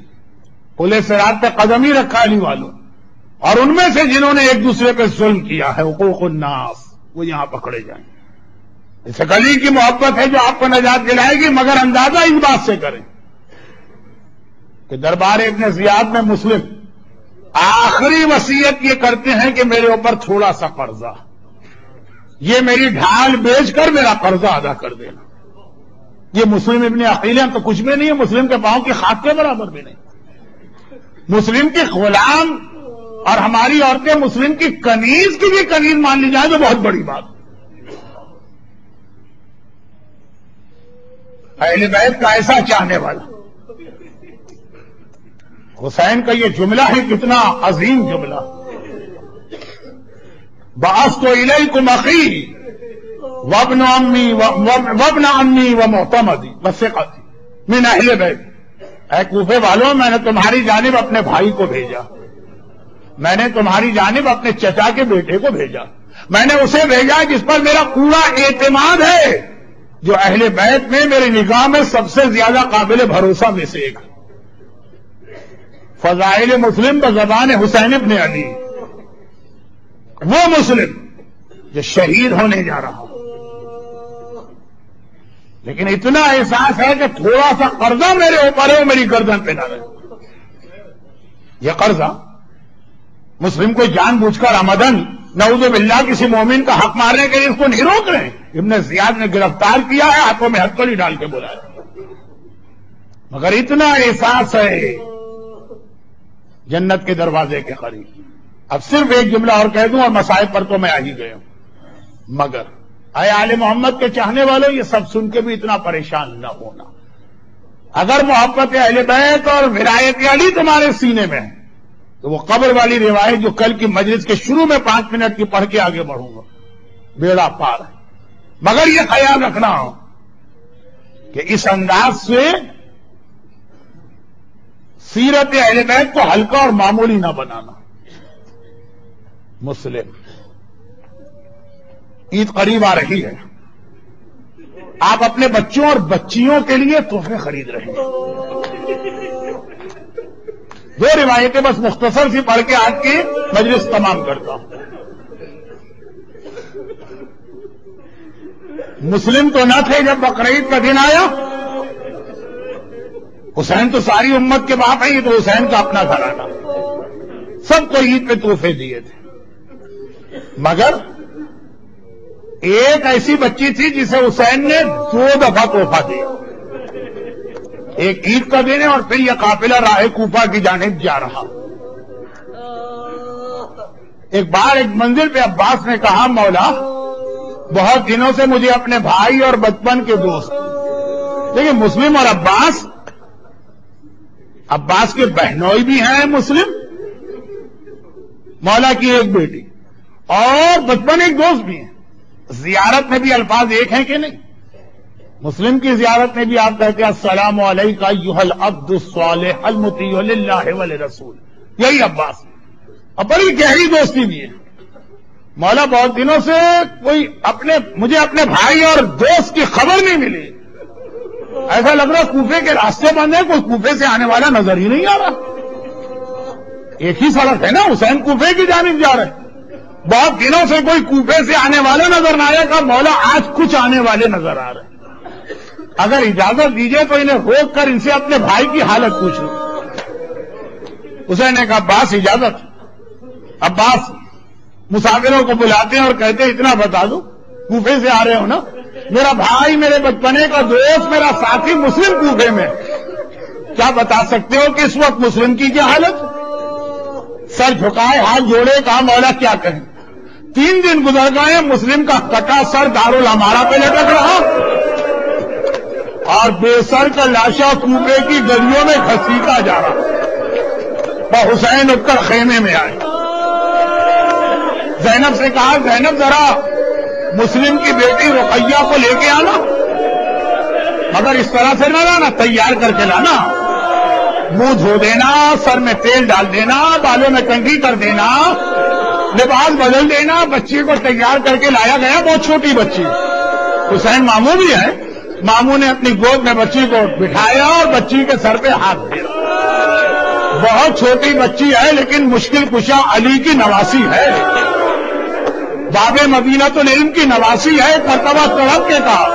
پل صراط پہ قدم ہی رکھا علی والوں، اور ان میں سے جنہوں نے ایک دوسرے پہ ظلم کیا ہے، حقوق الناس، وہ یہاں پکڑے جائیں. اسے علی کی محبت ہے جو آپ کو نجات دلائے گی، مگر اندازہ اس بات سے کریں کہ دربار ابن زیاد میں مسلم آخری وصیت یہ کرتے ہیں کہ میرے اوپر تھوڑا سا قرضہ، یہ میری ڈھال بیچ کر میرا قرضہ ادا کر دینا. یہ مسلم ابن عقیل تو کچھ بھی نہیں ہے، مسلم کے پاؤں کی خاک کے برابر بھی نہیں. مسلم کے غلام اور ہماری عورتیں مسلم کی کنیز کی بھی کنیز مان لی جائے تو بہت بڑی بات. اہل بیت کا ایسا چاہنے والا حسین کا یہ جملہ ہے کتنا عظیم جملہ. بعثت الیکم اخی وابن عمی ومعتمدی وثقتی من اہل بیت. اے کوفے والوں، میں نے تمہاری جانب اپنے بھائی کو بھیجا، میں نے تمہاری جانب اپنے چچا کے بیٹے کو بھیجا، میں نے اسے بھیجا جس پر میرا پورا اعتماد ہے، جو اہل بیت میں میری نگاہ میں سب سے زیادہ قابل بھروسہ میں سے ایک ہے. فضائل مسلم بزبان حسین ابن علی، وہ مسلم جو شہید ہونے جا رہا ہو، لیکن اتنا احساس ہے کہ تھوڑا سا قرضہ میرے اوپر ہے، وہ میری گردن پہ نہ رہے. یہ قرضہ مسلم کو جان بوجھ کر آمدن نعوذ باللہ کسی مومن کا حق مارنے کے لیے اس کو نہیں روک رہے. ابن زیاد نے گرفتار کیا ہے، ہاتھوں میں ہتھکڑی ڈال کے بلایا، مگر اتنا احساس ہے جنت کے دروازے کے قریب. اب صرف ایک جملہ اور کہہ دوں اور مسائل پر تو میں آ ہی گیا ہوں. مگر اے آل محمد کے چاہنے والوں، یہ سب سن کے بھی اتنا پریشان نہ ہونا. اگر محبت اہل بیت اور ولایت علی تمہارے سینے میں ہے تو وہ قبر والی روایت جو کل کی مجلس کے شروع میں 5 منٹ کی پڑھ کے آگے بڑھوں گا، بیڑا پار ہے. مگر یہ خیال رکھنا کہ اس انداز سے سیرت اہل بیت کو ہلکا اور معمولی نہ بنانا. مسلم عید قریب آ رہی ہے، آپ اپنے بچوں اور بچیوں کے لیے تحفے خرید رہے ہیں. 2 روایتیں بس مختصر سی پڑھ کے آج کی مجلس تمام کرتا ہوں. مسلم تو نہ تھے جب بقرعید کا دن آیا. حسین تو ساری امت کے باپ ہیں, یہ تو حسین کا اپنا گھرانہ, سب کو عید پہ تحفے دیے تھے. مگر ایک ایسی بچی تھی جسے حسین نے 2 دفعہ تحفہ دیا. ایک عید کا دن ہے اور پھر یہ قافلہ راہ کوفہ کی جانب جا رہا. ایک بار ایک منزل پہ عباس نے کہا, مولا بہت دنوں سے مجھے اپنے بھائی اور بچپن کے دوست, لیکن مسلم اور عباس کے بہنوئی بھی ہیں مسلم, مولا کی ایک بیٹی اور بچپن ایک دوست بھی ہیں. زیارت میں بھی الفاظ ایک ہیں کہ نہیں؟ مسلم کی زیارت میں بھی آپ کہتے ہیں السلام علیکہ ایھا العبد الصالح المطیع للہ ولرسول, یہی عباس. اب بڑی گہری دوستی بھی ہے. مولا بہت دنوں سے مجھے اپنے بھائی اور دوست کی خبر نہیں ملی, ایسا لگ رہا کوفے کے راستے بند ہیں, کوئی کوفے سے آنے والا نظر ہی نہیں آ رہا. ایک ہی سڑک ہے نا, حسین کوفے کی جانب جا رہے, بہت دنوں سے کوئی کوفے سے آنے والا نظر نہ آیا. کہ مولا آج کچھ آنے والے نظر آ رہے ہیں, اگر اجازت دیجیے تو انہیں روک کر ان سے اپنے بھائی کی حالت پوچھ لوں. حسین نے کہا عباس اجازت. عباس مسافروں کو بلاتے ہیں اور کہتے ہیں اتنا بتا دو, کوفے سے آ رہے ہو نا, میرا بھائی, میرے بچپنے کا دوست, میرا ساتھی مسلم کوفے میں, کیا بتا سکتے ہو کہ اس وقت مسلم کی کیا حالت؟ سر جھکائے, ہاتھ جوڑے, کہا مولا کیا کہیں. 3 دن گزر گئے, مسلم کا کٹا سر دارالامارہ پہ لٹک رہا اور بے سر کا لاشا کوفے کی گلیوں میں گھسیٹا جا رہا. اور حسین اٹھ کر خیمے میں آئے. زینب سے کہا, زینب ذرا مسلم کی بیٹی رقیہ کو لے کے آنا, مگر اس طرح سے نہ لانا, تیار کر کے لانا, منہ دھو دینا, سر میں تیل ڈال دینا, بالوں میں کنگھی کر دینا, لباس بدل دینا. بچی کو تیار کر کے لایا گیا, بہت چھوٹی بچی. حسین ماموں بھی ہے, ماموں نے اپنی گود میں بچی کو بٹھایا اور بچی کے سر پہ ہاتھ دیا. بہت چھوٹی بچی ہے لیکن مشکل کشا علی کی نواسی ہے, باب مدینۃ العلم کی نواسی ہے. ایک مرتبہ تڑپ کے کہا,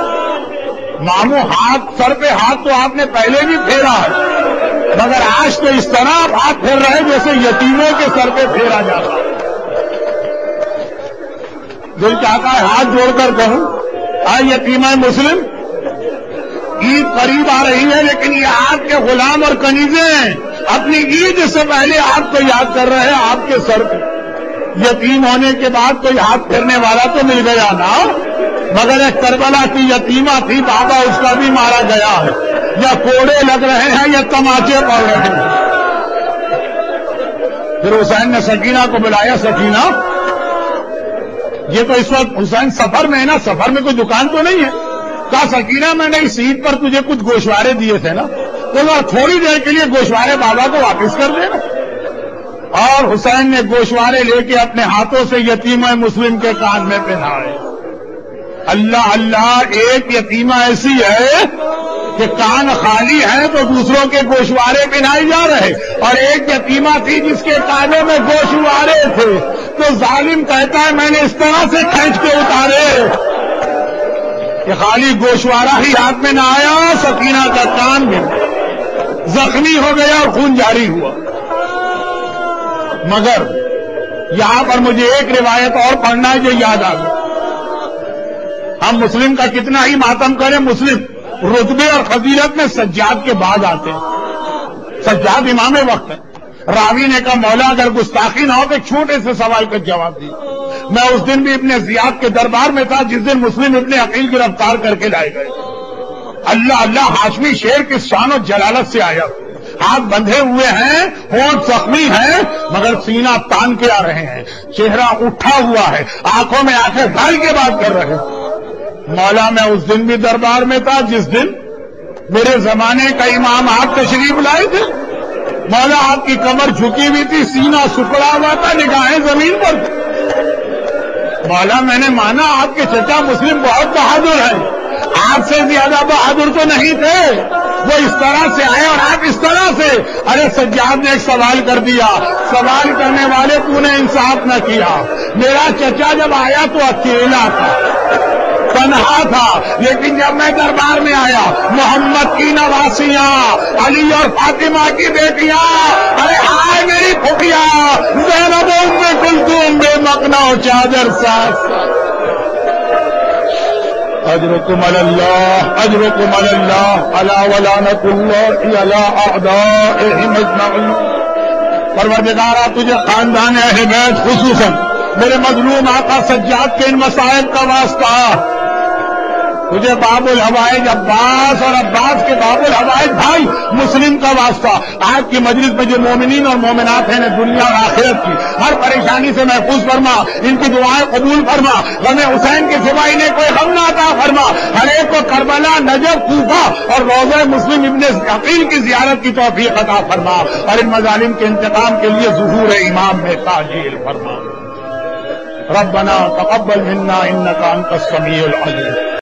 ماموں ہاتھ, سر پہ ہاتھ تو آپ نے پہلے بھی پھیرا ہے, مگر آج تو اس طرح آپ ہاتھ پھیر رہے جیسے یتیموں کے سر پہ پھیرا جاتا. دل چاہتا ہے ہاتھ جوڑ کر کہوں, آئے یتیمہ مسلم, عید قریب آ رہی ہے لیکن یہ آپ کے غلام اور کنیزیں اپنی عید سے پہلے آپ کو یاد کر رہے ہیں. آپ کے سر پہ یتیم ہونے کے بعد کوئی ہاتھ پھیرنے والا تو مل گیا نا, مگر ایک کربلا کی یتیمہ تھی, بابا اس کا بھی مارا گیا ہے, یا کوڑے لگ رہے ہیں یا تماچے پڑ رہے ہیں. پھر حسین نے سکینہ کو بلایا, سکینہ یہ تو اس وقت حسین سفر میں ہے نا, سفر میں کوئی دکان تو نہیں ہے. کہا سکینہ میں نے اس عید پر تجھے کچھ گوشوارے دیے تھے نا, تو تھوڑی دیر کے لیے گوشوارے بابا کو واپس کر دینا. اور حسین نے گوشوارے لے کے اپنے ہاتھوں سے یتیمہ مسلم کے کان میں پہنائے. اللہ اللہ, ایک یتیمہ ایسی ہے کہ کان خالی ہے تو دوسروں کے گوشوارے پہنائے جا رہے, اور ایک یتیمہ تھی جس کے کانوں میں گوشوارے تھے, تو ظالم کہتا ہے میں نے اس طرح سے کھینچ کے اتارے کہ خالی گوشوارہ ہی ہاتھ میں نہ آیا, سکینہ کا کان بھی زخمی ہو گیا اور خون جاری ہوا. مگر یہاں پر مجھے ایک روایت اور پڑھنا ہے جو یاد آ گئی. ہم مسلم کا کتنا ہی ماتم کریں, مسلم رتبے اور فضیلت میں سجاد کے بعد آتے ہیں. سجاد امام وقت ہے. راوی نے کہا مولا اگر گستاخی نہ ہو تو ایک چھوٹے سے سوال کا جواب دیا. میں اس دن بھی ابن زیاد کے دربار میں تھا جس دن مسلم ابن عقیل گرفتار کر کے لائے گئے. اللہ اللہ, ہاشمی شیر کی شان و جلالت سے آیا, ہاتھ بندھے ہوئے ہیں, ہونٹ زخمی ہیں, مگر سینہ تان کے آ رہے ہیں, چہرہ اٹھا ہوا ہے, آنکھوں میں آنکھیں ڈال کے بات کر رہے ہیں. مولا میں اس دن بھی دربار میں تھا جس دن میرے زمانے کا امام آپ تشریف لائے تھے. مولا آپ کی کمر جھکی ہوئی تھی, سینہ سکڑا ہوا تھا, نگاہیں زمین پر. مولا میں نے مانا آپ کے چچا مسلم بہت بہادر ہیں, آپ سے زیادہ بہادر تو نہیں تھے, وہ اس طرح سے آئے اور آپ اس طرح سے. ارے سجاد نے ایک سوال کر دیا, سوال کرنے والے تو نے انصاف نہ کیا. میرا چچا جب آیا تو اکیلا تھا, تنہا تھا، لیکن جب میں دربار میں آیا محمد کی نواسیاں، علی اور فاطمہ کی بیٹیاں، ارے آئے میری پھوپھیا زینب ام کلثوم بے مقنع و چادر ساز، اجرکم علی اللہ اجرکم علی اللہ الا ولعنۃ اللہ علی اعدائہم اجمعین۔ پروردگارا تجھے خاندان اہل بیت خصوصاً میرے مظلوم آقا سجاد کے ان مسائل کا واسطہ، تجھے باب الحوائج عباس اور عباس کے باب الحوائج بھائی مسلم کا واسطہ، آج کی مجلس میں جو مومنین اور مومنات ہیں دنیا اور آخرت کی ہر پریشانی سے محفوظ فرما، ان کی دعائیں قبول فرما، غم حسین کے سوا انہیں کوئی غم نہ عطا فرما، ہر ایک کو کربلا، نجف، کوفہ اور روضہ مسلم ابن عقیل کی زیارت کی توفیق عطا فرما، اور ان مظالم کے انتقام کے لیے ظہور امام میں تعجیل فرما۔ ربنا تقبل منا انك انت السميع العليم۔